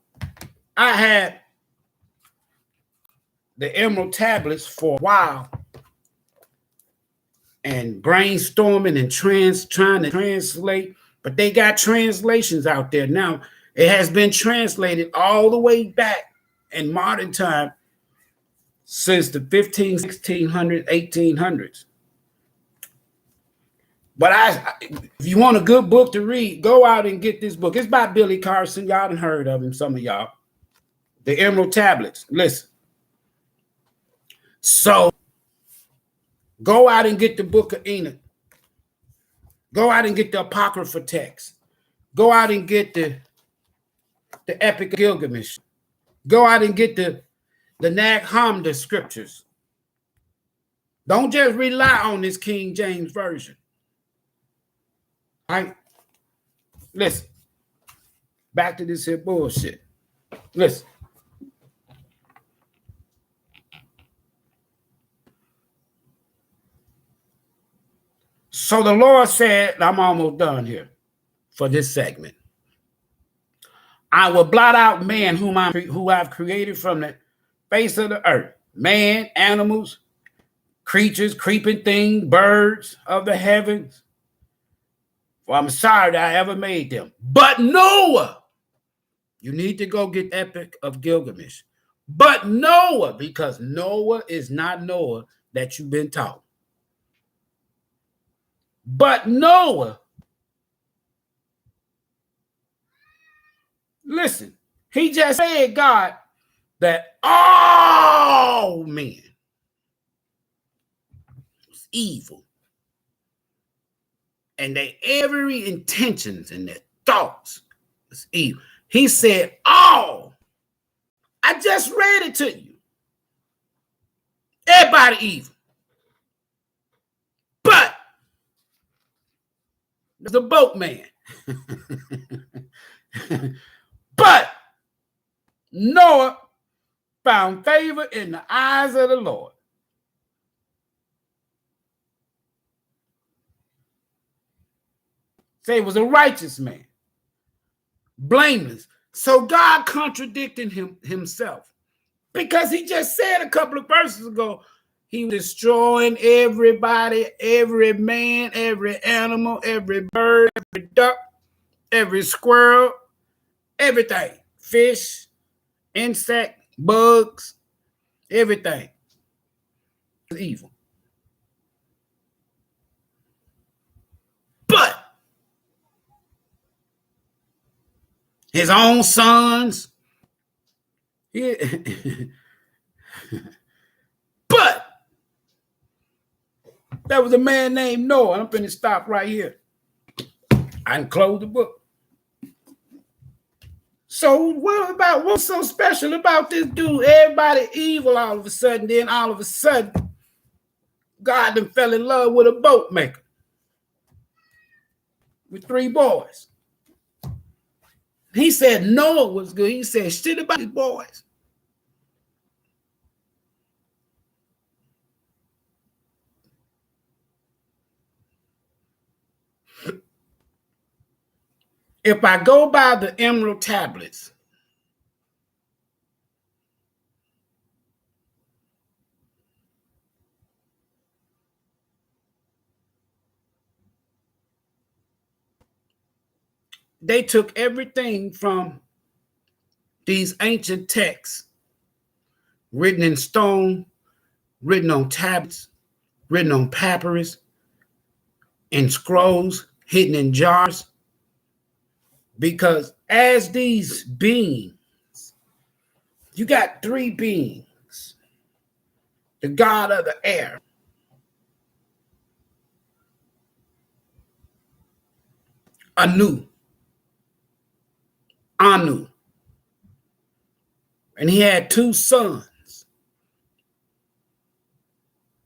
I had the Emerald Tablets for a while and brainstorming and trying to translate, but they got translations out there now. It has been translated all the way back in modern time since the 1500s, 1600s, 1800s. But if you want a good book to read, go out and get this book. It's by Billy Carson. Y'all done heard of him, some of y'all. The Emerald Tablets. Listen. So go out and get the Book of Enoch. Go out and get the Apocrypha text. Go out and get the Epic of Gilgamesh. Go out and get the Nag Hammadi scriptures. Don't just rely on this King James Version. All right? Listen. Back to this here bullshit. Listen. So the Lord said, I'm almost done here for this segment. I will blot out man who I've created from the face of the earth. Man, animals, creatures, creeping things, birds of the heavens. For I'm sorry that I ever made them. But Noah, you need to go get Epic of Gilgamesh. But Noah, because Noah is not Noah that you've been taught. But Noah, listen, he just said, God, that all men was evil. And their every intentions and their thoughts was evil. He said, all. I just read it to you. Everybody evil. But the boatman. But Noah found favor in the eyes of the Lord. Say he was a righteous man, blameless. So God contradicted himself because he just said a couple of verses ago, he was destroying everybody, every man, every animal, every bird, every duck, every squirrel, everything, fish, insect, bugs, everything is evil. But his own sons, but there was a man named Noah. I'm going to stop right here. I can close the book. So what's so special about this dude? Everybody evil all of a sudden. Then all of a sudden, God done fell in love with a boat maker with 3 boys. He said Noah was good. He said shit about his boys. If I go by the Emerald Tablets, they took everything from these ancient texts, written in stone, written on tablets, written on papyrus, in scrolls, hidden in jars, because as these beings, you got three beings: the god of the air, Anu, and he had two sons,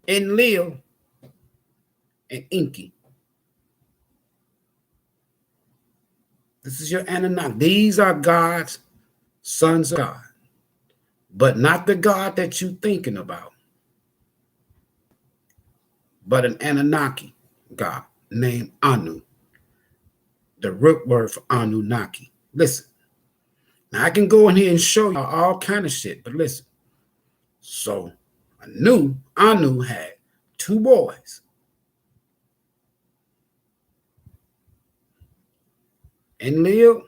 Enlil and Enki. This is your Anunnaki. These are God's sons of God, but not the God that you're thinking about, but an Anunnaki God named Anu, the root word for Anunnaki. Listen, now I can go in here and show you all kind of shit, but listen. So Anu had two boys, Enlil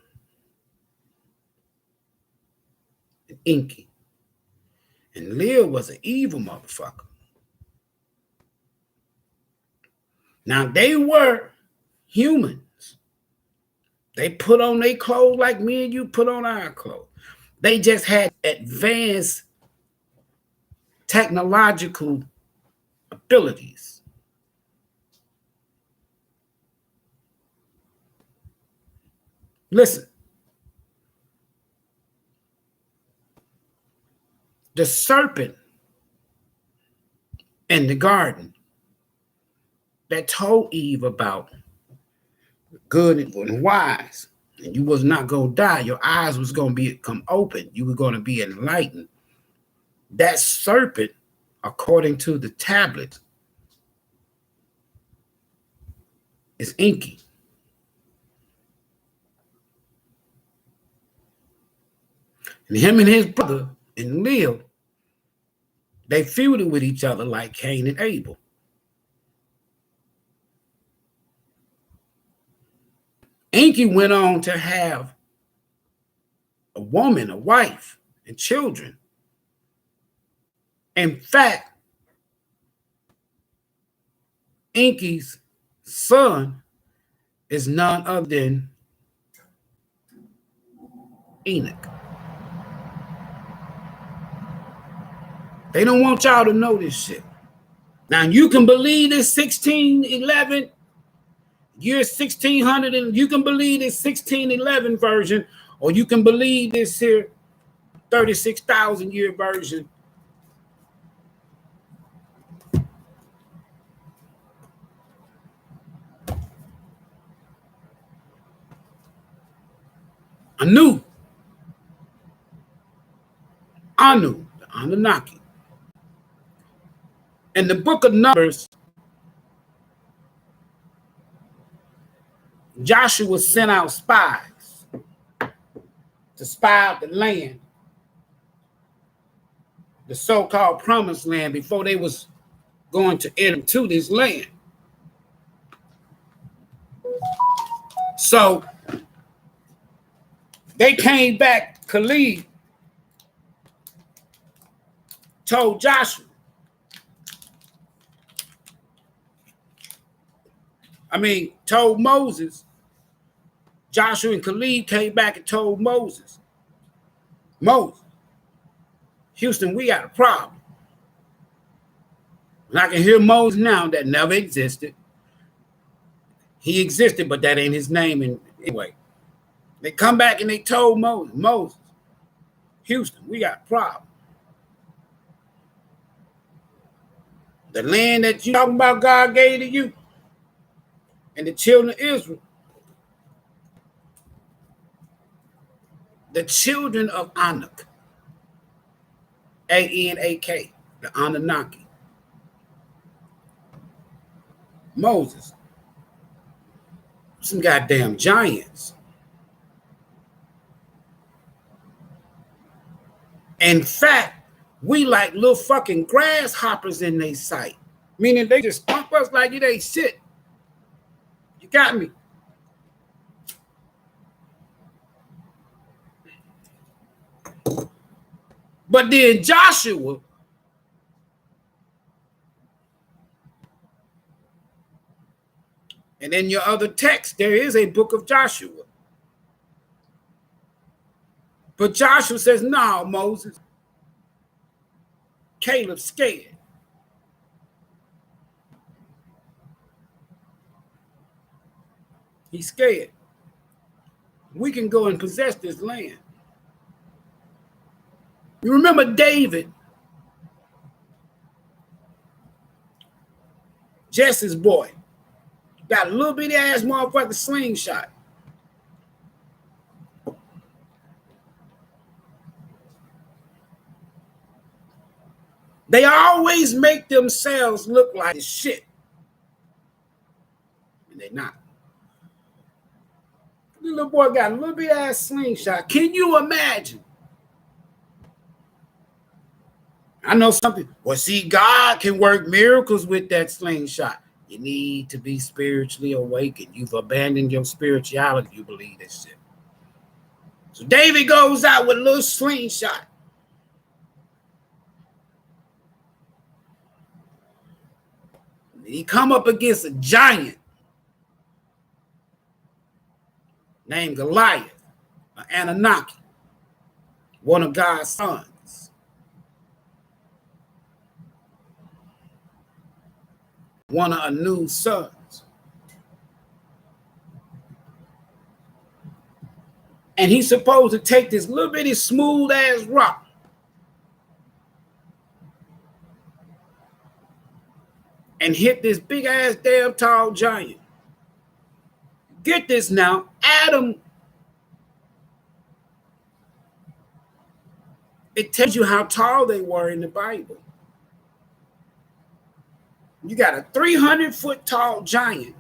and Enki. Enlil was an evil motherfucker. Now they were humans. They put on their clothes like me and you put on our clothes. They just had advanced technological abilities. Listen, the serpent in the garden that told Eve about good and wise, and you was not going to die. Your eyes was going to become open. You were going to be enlightened. That serpent, according to the tablets, is Enki. And him and his brother, Enlil, they feuded with each other like Cain and Abel. Enki went on to have a woman, a wife, and children. In fact, Enki's son is none other than Enoch. They don't want y'all to know this shit. Now, you can believe this 1611, year 1600, and you can believe this 1611 version, or you can believe this here 36,000 year version. Anu, the Anunnaki. In the book of Numbers, Joshua sent out spies to spy out the land, the so-called promised land, before they was going to enter into this land. So they came back. Caleb told Joshua, told Moses. Joshua and Caleb came back and told Moses, Houston, we got a problem. And I can hear Moses now that never existed. He existed, but that ain't his name. And anyway, they come back and they told Moses, Houston, we got a problem. The land that you talking about God gave to you and the children of Israel, the children of Anak, A-N-A-K, the Anunnaki, Moses, some goddamn giants. In fact, we like little fucking grasshoppers in their sight, meaning they just stomp us like it ain't shit. You got me? But then Joshua, and in your other text, there is a book of Joshua. But Joshua says, no, Moses, Caleb's scared. He's scared. We can go and possess this land. You remember David, Jesse's boy, got a little bitty ass motherfucking slingshot. They always make themselves look like shit. And they're not. The little boy got a little bitty ass slingshot. Can you imagine? I know something. Well, see, God can work miracles with that slingshot. You need to be spiritually awakened. You've abandoned your spirituality. You believe this shit. So David goes out with a little slingshot. He come up against a giant named Goliath, an Anunnaki, one of God's sons. One of Anu's sons. And he's supposed to take this little bitty smooth ass rock and hit this big ass damn tall giant. Get this now, Adam. It tells you how tall they were in the Bible. You got a 300-foot tall giant.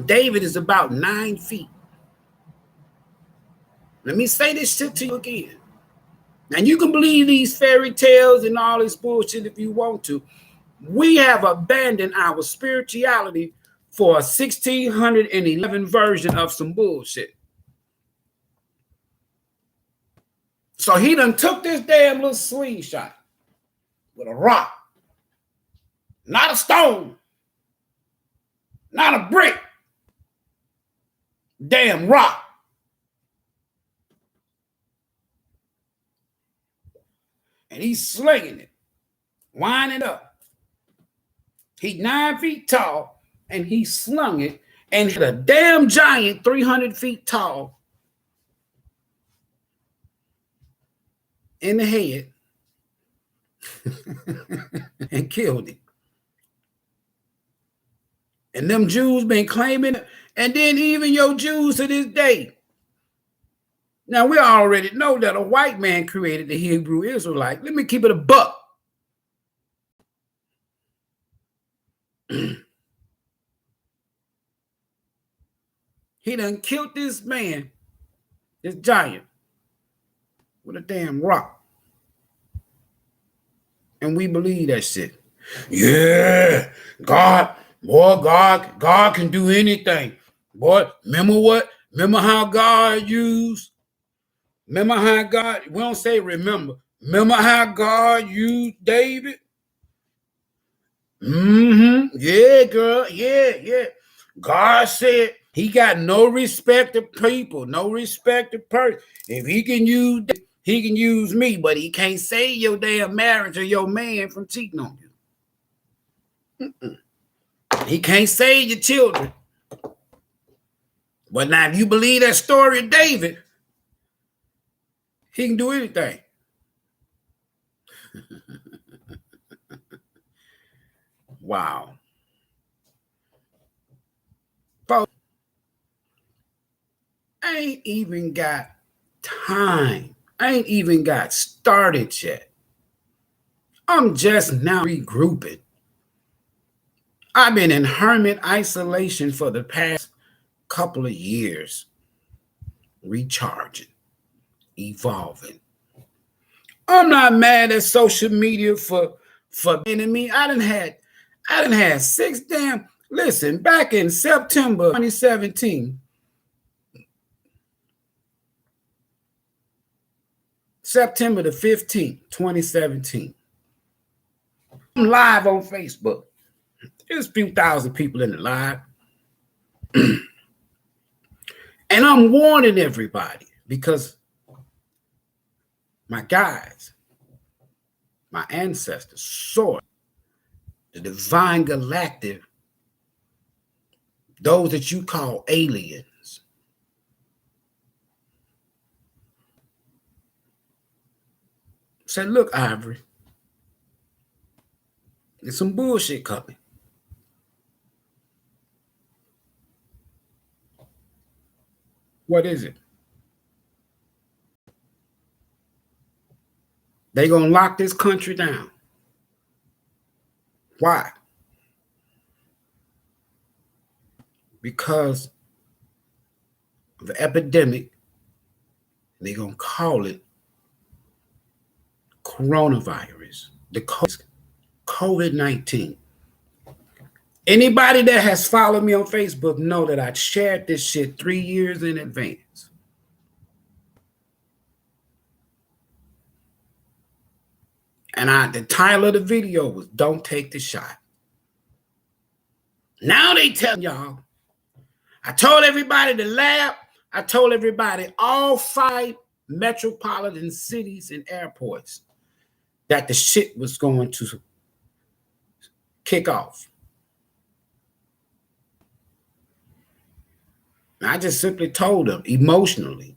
David is about 9 feet. Let me say this shit to you again. Now, you can believe these fairy tales and all this bullshit if you want to. We have abandoned our spirituality for a 1611 version of some bullshit. So he done took this damn little slingshot with a rock, not a stone, not a brick, damn rock. And he's slinging it, winding up. He's 9 feet tall, and he slung it and hit a damn giant 300 feet tall in the head and killed him. And them Jews been claiming it, and then even your Jews to this day. Now, we already know that a white man created the Hebrew Israelite. Let me keep it a buck. He done killed this man, this giant, with a damn rock. And we believe that shit. Yeah, God can do anything. Boy, remember what? Remember how God used? Remember how God, we don't say remember. Remember how God used David? Yeah, girl. Yeah. God said he got no respect to people, no respect to person. If he can use, he can use me, but he can't save your damn marriage or your man from cheating on you. He can't save your children. But now, if you believe that story of David, he can do anything. Wow. Folks, I ain't even got time. I ain't even got started yet. I'm just now regrouping. I've been in hermit isolation for the past couple of years, recharging, evolving. I'm not mad at social media for me. I done had 6 damn. Listen, back in September 2017, September the 15th, 2017. I'm live on Facebook. There's a few thousand people in the live. And I'm warning everybody because my guys, my ancestors saw the divine galactic, those that you call aliens. Said, look, Ivory, there's some bullshit coming. What is it? They gonna lock this country down. Why? Because of the epidemic. They gonna call it coronavirus, the COVID-19. Anybody that has followed me on Facebook know that I shared this shit 3 years in advance. And the title of the video was "Don't Take the Shot." Now they tell y'all, I told everybody the lab, I told everybody all 5 metropolitan cities and airports that the shit was going to kick off. And I just simply told them emotionally,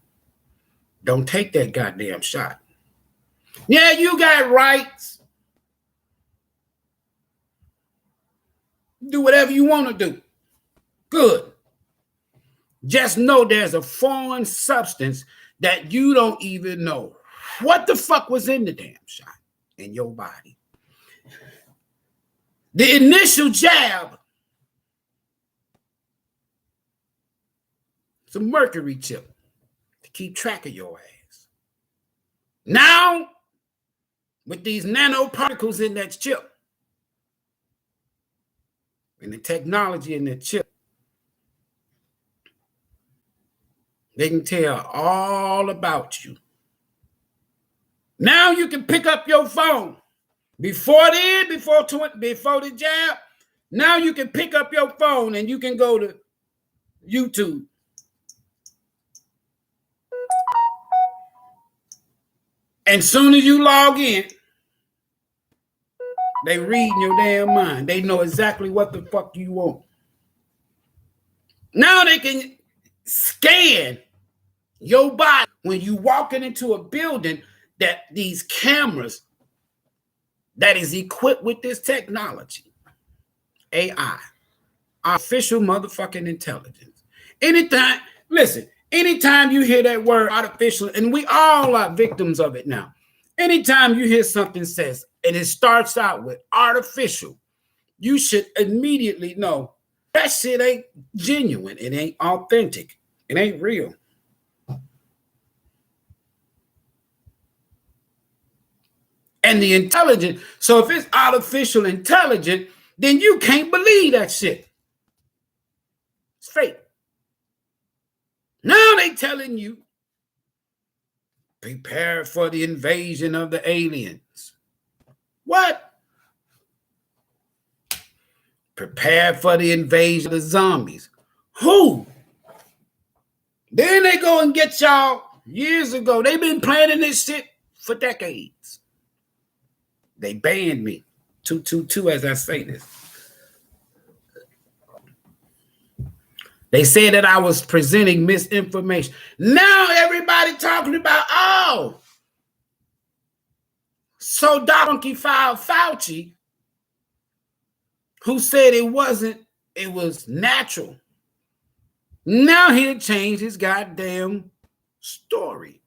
don't take that goddamn shot. Yeah, you got rights. Do whatever you want to do. Good. Just know there's a foreign substance that you don't even know what the fuck was in the damn shot in your body. The initial jab, it's a mercury chip to keep track of your ass. Now, with these nanoparticles in that chip and the technology in that chip, they can tell all about you. Now you can pick up your phone. Before the jab, now you can pick up your phone and you can go to YouTube. And soon as you log in, they read your damn mind. They know exactly what the fuck you want. Now they can scan your body when you walking into a building that these cameras that is equipped with this technology, AI, artificial motherfucking intelligence. Anytime you hear that word artificial, and we all are victims of it now. Anytime you hear something says, and it starts out with artificial, you should immediately know that shit ain't genuine. It ain't authentic. It ain't real. And the intelligent, so if it's artificial intelligent, then you can't believe that shit. It's fake. Now they telling you, prepare for the invasion of the aliens. What? Prepare for the invasion of the zombies. Who? Then they go and get y'all years ago. They've been planning this shit for decades. They banned me. 222 as I say this. They said that I was presenting misinformation. Now everybody talking about, so Donkey Fauci, who said it wasn't, it was natural. Now he'll change his goddamn story.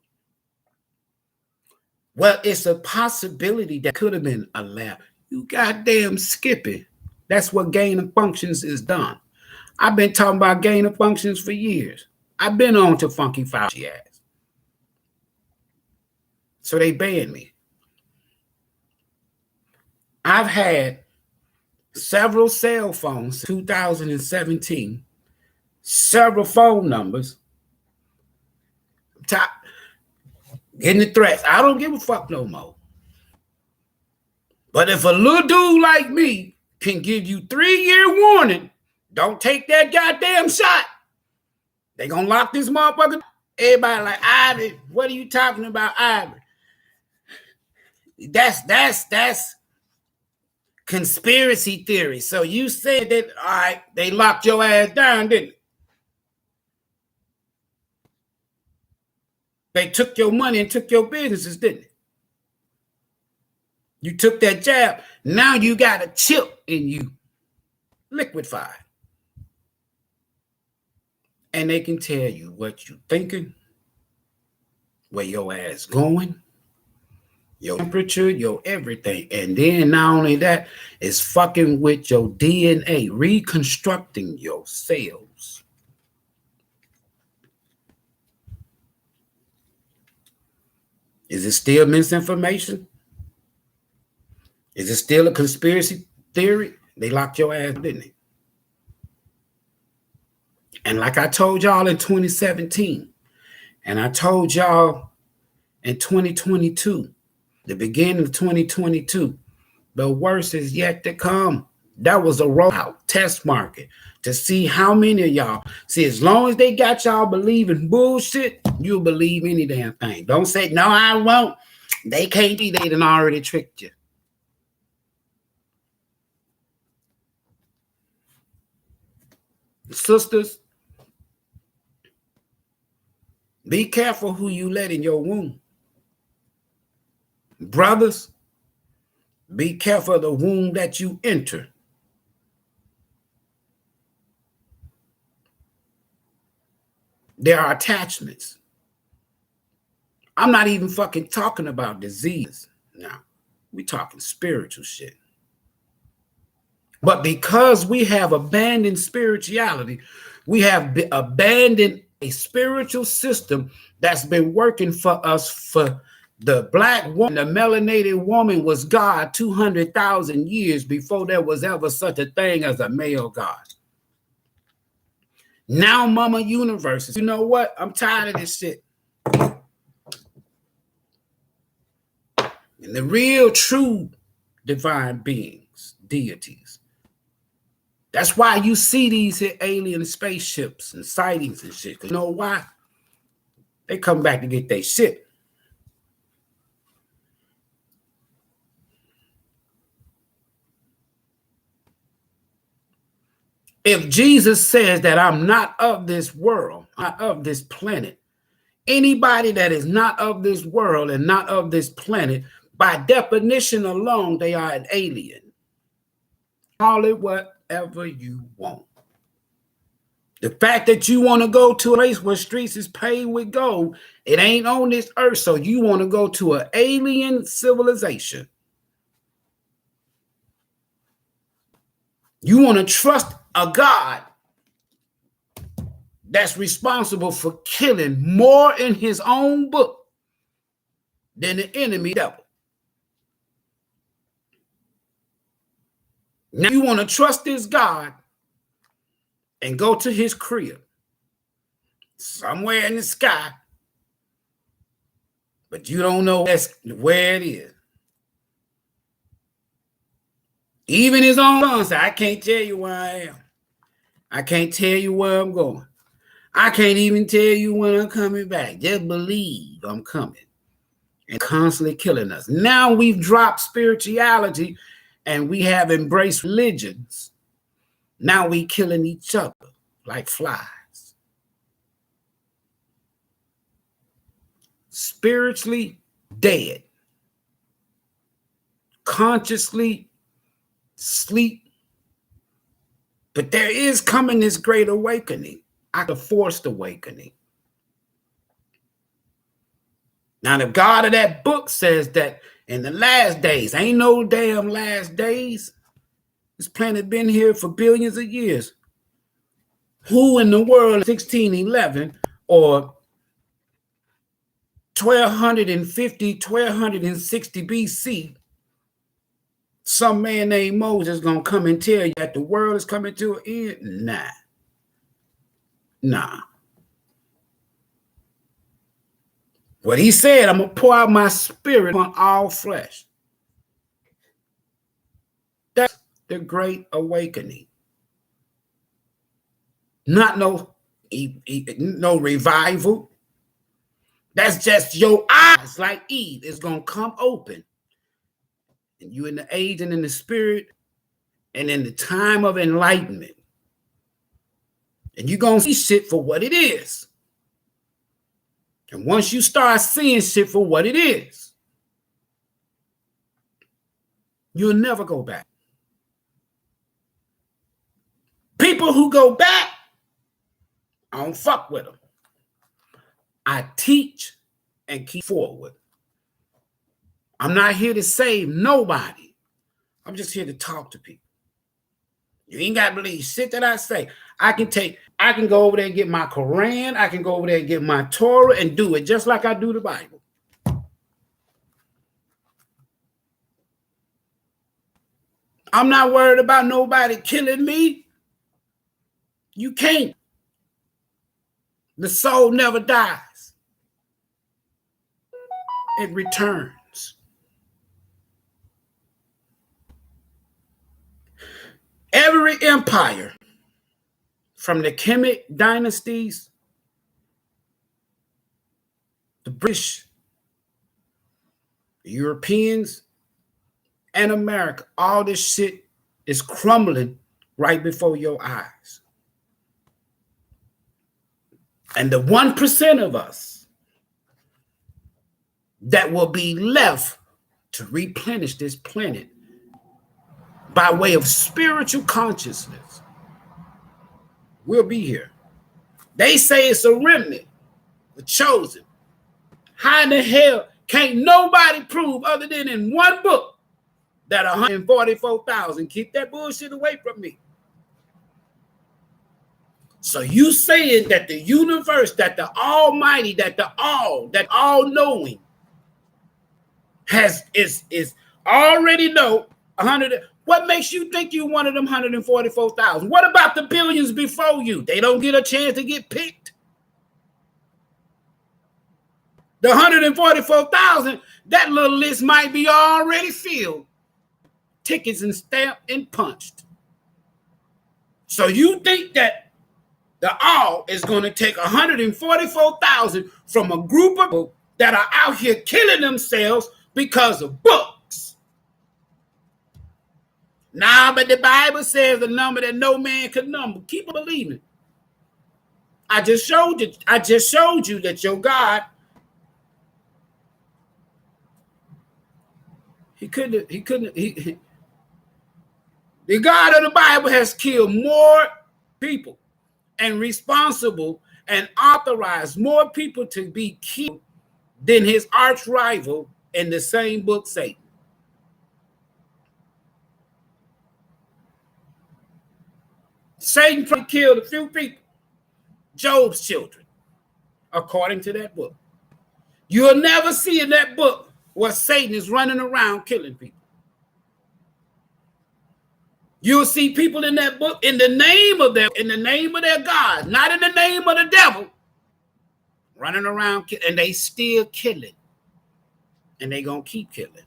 Well, it's a possibility that could have been a lab. You goddamn skippy. That's what gain of functions is done. I've been talking about gain of functions for years. I've been on to Funky Fauci ass. So they banned me. I've had several cell phones, 2017, several phone numbers. getting the threats. I don't give a fuck no more. But if a little dude like me can give you 3-year warning, don't take that goddamn shot. They gonna lock this motherfucker. Everybody like, Ivory, what are you talking about, Ivory? That's conspiracy theory. So you said that, all right, they locked your ass down, didn't they? They took your money and took your businesses, didn't they? You took that jab. Now you got a chip in you, liquefied. And they can tell you what you thinking, where your ass going, your temperature, your everything. And then not only that, it's fucking with your DNA, reconstructing your cells. Is it still misinformation? Is it still a conspiracy theory? They locked your ass, didn't they? And like I told y'all in 2017, and I told y'all in 2022, the beginning of 2022, the worst is yet to come. That was a rollout test market to see how many of y'all. See, as long as they got y'all believing bullshit, you'll believe any damn thing. Don't say, no, I won't. They can't be. They done already tricked you. Sisters, be careful who you let in your womb. Brothers, be careful of the womb that you enter. There are attachments. I'm not even fucking talking about disease now. We talking spiritual shit. But because we have abandoned spirituality, we have abandoned a spiritual system that's been working for us. For the black woman, the melanated woman was God 200,000 years before there was ever such a thing as a male God. Now, Mama Universe, you know what? I'm tired of this shit. And the real, true divine beings, deities. That's why you see these alien spaceships and sightings and shit. You know why? They come back to get their shit. If Jesus says that I'm not of this world, not of this planet, anybody that is not of this world and not of this planet, by definition alone, they are an alien. Call it whatever you want. The fact that you want to go to a place where streets is paved with gold, it ain't on this earth, so you want to go to an alien civilization. You want to trust a God that's responsible for killing more in his own book than the enemy devil. Now you want to trust this God and go to his crib somewhere in the sky, but you don't know where it is. Even his own son said, I can't tell you where I am. I can't tell you where I'm going. I can't even tell you when I'm coming back. Just believe I'm coming. And constantly killing us. Now we've dropped spirituality and we have embraced religions. Now we killing each other like flies. Spiritually dead. Consciously sleep. But there is coming this great awakening. A forced awakening. Now, the God of that book says that in the last days, ain't no damn last days. This planet been here for billions of years. Who in the world, 1611 or 1250, 1260 BC, some man named Moses gonna come and tell you that the world is coming to an end? Nah. What he said, I'm going to pour out my spirit on all flesh. That's the great awakening. Not no revival. That's just your eyes, like Eve, is going to come open. And you in the age and in the spirit and in the time of enlightenment. And you're going to see shit for what it is. And once you start seeing shit for what it is, you'll never go back. People who go back, I don't fuck with them. I teach and keep forward. I'm not here to save nobody. I'm just here to talk to people. You ain't got to believe shit that I say. I can go over there and get my Quran. I can go over there and get my Torah and do it just like I do the Bible. I'm not worried about nobody killing me. You can't. The soul never dies. It returns. Every empire, from the Kemet dynasties, the British, the Europeans, and America, all this shit is crumbling right before your eyes. And the 1% of us that will be left to replenish this planet by way of spiritual consciousness will be here. They say it's a remnant, the chosen. How in the hell can't nobody prove other than in one book that 144,000? Keep that bullshit away from me. So you saying that the universe, that the almighty, that the all-knowing is already know 100. What makes you think you one of them 144,000? What about the billions before you? They don't get a chance to get picked. The 144,000, that little list might be already filled. Tickets and stamped and punched. So you think that the all is going to take 144,000 from a group of people that are out here killing themselves because of books? Nah, but the Bible says a number that no man can number. Keep believing. I just showed you that your God, the God of the Bible has killed more people and responsible and authorized more people to be killed than his arch rival in the same book, Satan. Satan probably killed a few people, Job's children, according to that book. You'll never see in that book where Satan is running around killing people. You'll see people in that book in the name of their God, not in the name of the devil, running around, and they still killing. And they gonna keep killing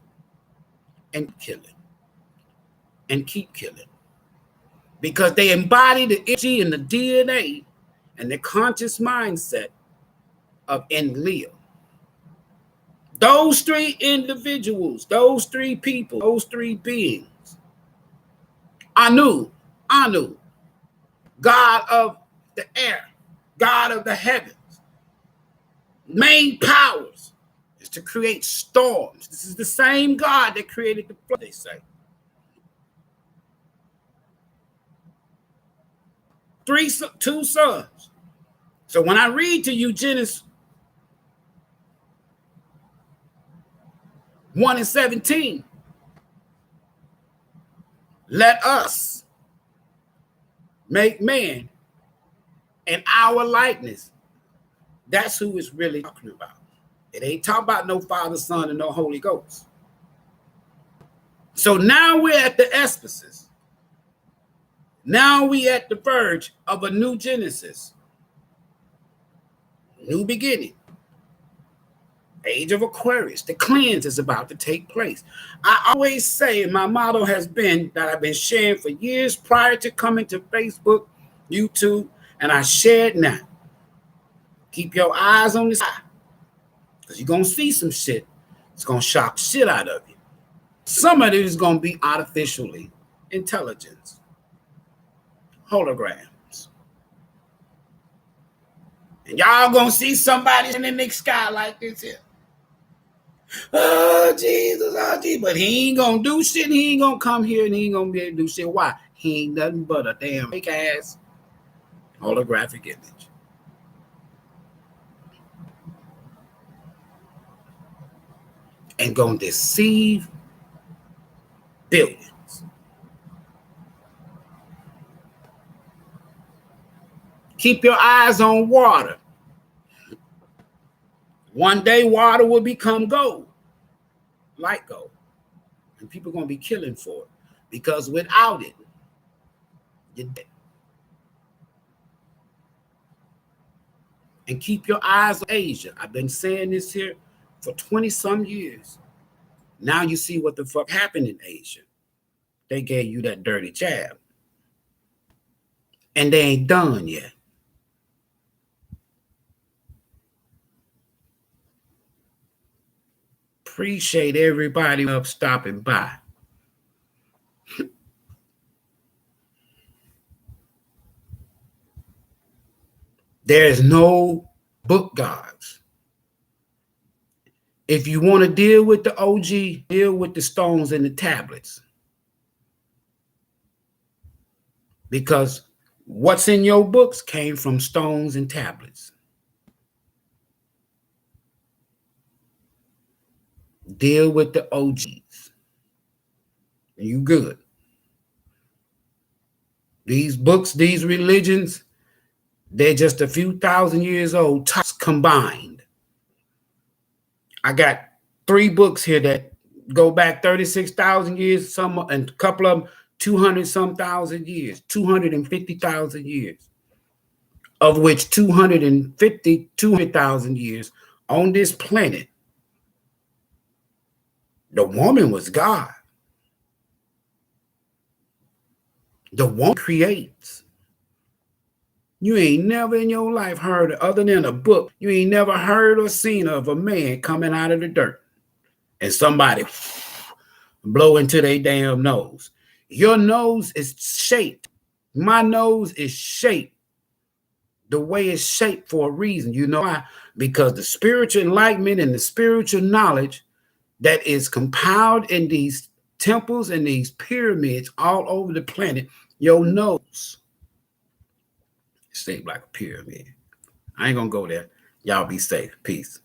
and killing and keep killing. Because they embody the energy and the DNA and the conscious mindset of Enlil. Those three individuals, those three people, those three beings, Anu, God of the air, God of the heavens, main powers is to create storms. This is the same God that created the flood, they say. Two sons. So when I read to you Genesis 1:17, let us make man in our likeness. That's who it's really talking about. It ain't talking about no Father, Son, and no Holy Ghost. So now we're at the auspices. Now we at the verge of a new Genesis. New beginning. age of Aquarius. The cleanse is about to take place. I always say, and my motto has been that I've been sharing for years prior to coming to Facebook, YouTube, and I share it now. Keep your eyes on this eye, because you're going to see some shit. It's going to shock the shit out of you. Some of it is going to be artificially intelligence, holograms. And y'all going to see somebody in the next sky like this here. Oh, Jesus, oh, Jesus. But he ain't going to do shit. He ain't going to come here and he ain't going to be able to do shit. Why? He ain't nothing but a damn fake ass holographic image. And going to deceive billions. Keep your eyes on water. One day water will become gold, like gold. And people are going to be killing for it. Because without it, you're dead. And keep your eyes on Asia. I've been saying this here for 20-some years. Now you see what the fuck happened in Asia. They gave you that dirty jab. And they ain't done yet. Appreciate everybody up stopping by. There is no book gods. If you want to deal with the OG, deal with the stones and the tablets. Because what's in your books came from stones and tablets. Deal with the OGs. You good. These books, these religions, they're just a few thousand years old, combined. I got 3 books here that go back 36,000 years, some, and a couple of them 200-some thousand years, 250,000 years, of which 200,000 years on this planet, the woman was God. The woman creates. You ain't never in your life heard, other than a book, you ain't never heard or seen of a man coming out of the dirt and somebody blow into their damn nose. Your nose is shaped. My nose is shaped the way it's shaped for a reason. You know why? Because the spiritual enlightenment and the spiritual knowledge that is compiled in these temples and these pyramids all over the planet, your nose is shaped like a pyramid. I ain't gonna go there. Y'all be safe. Peace.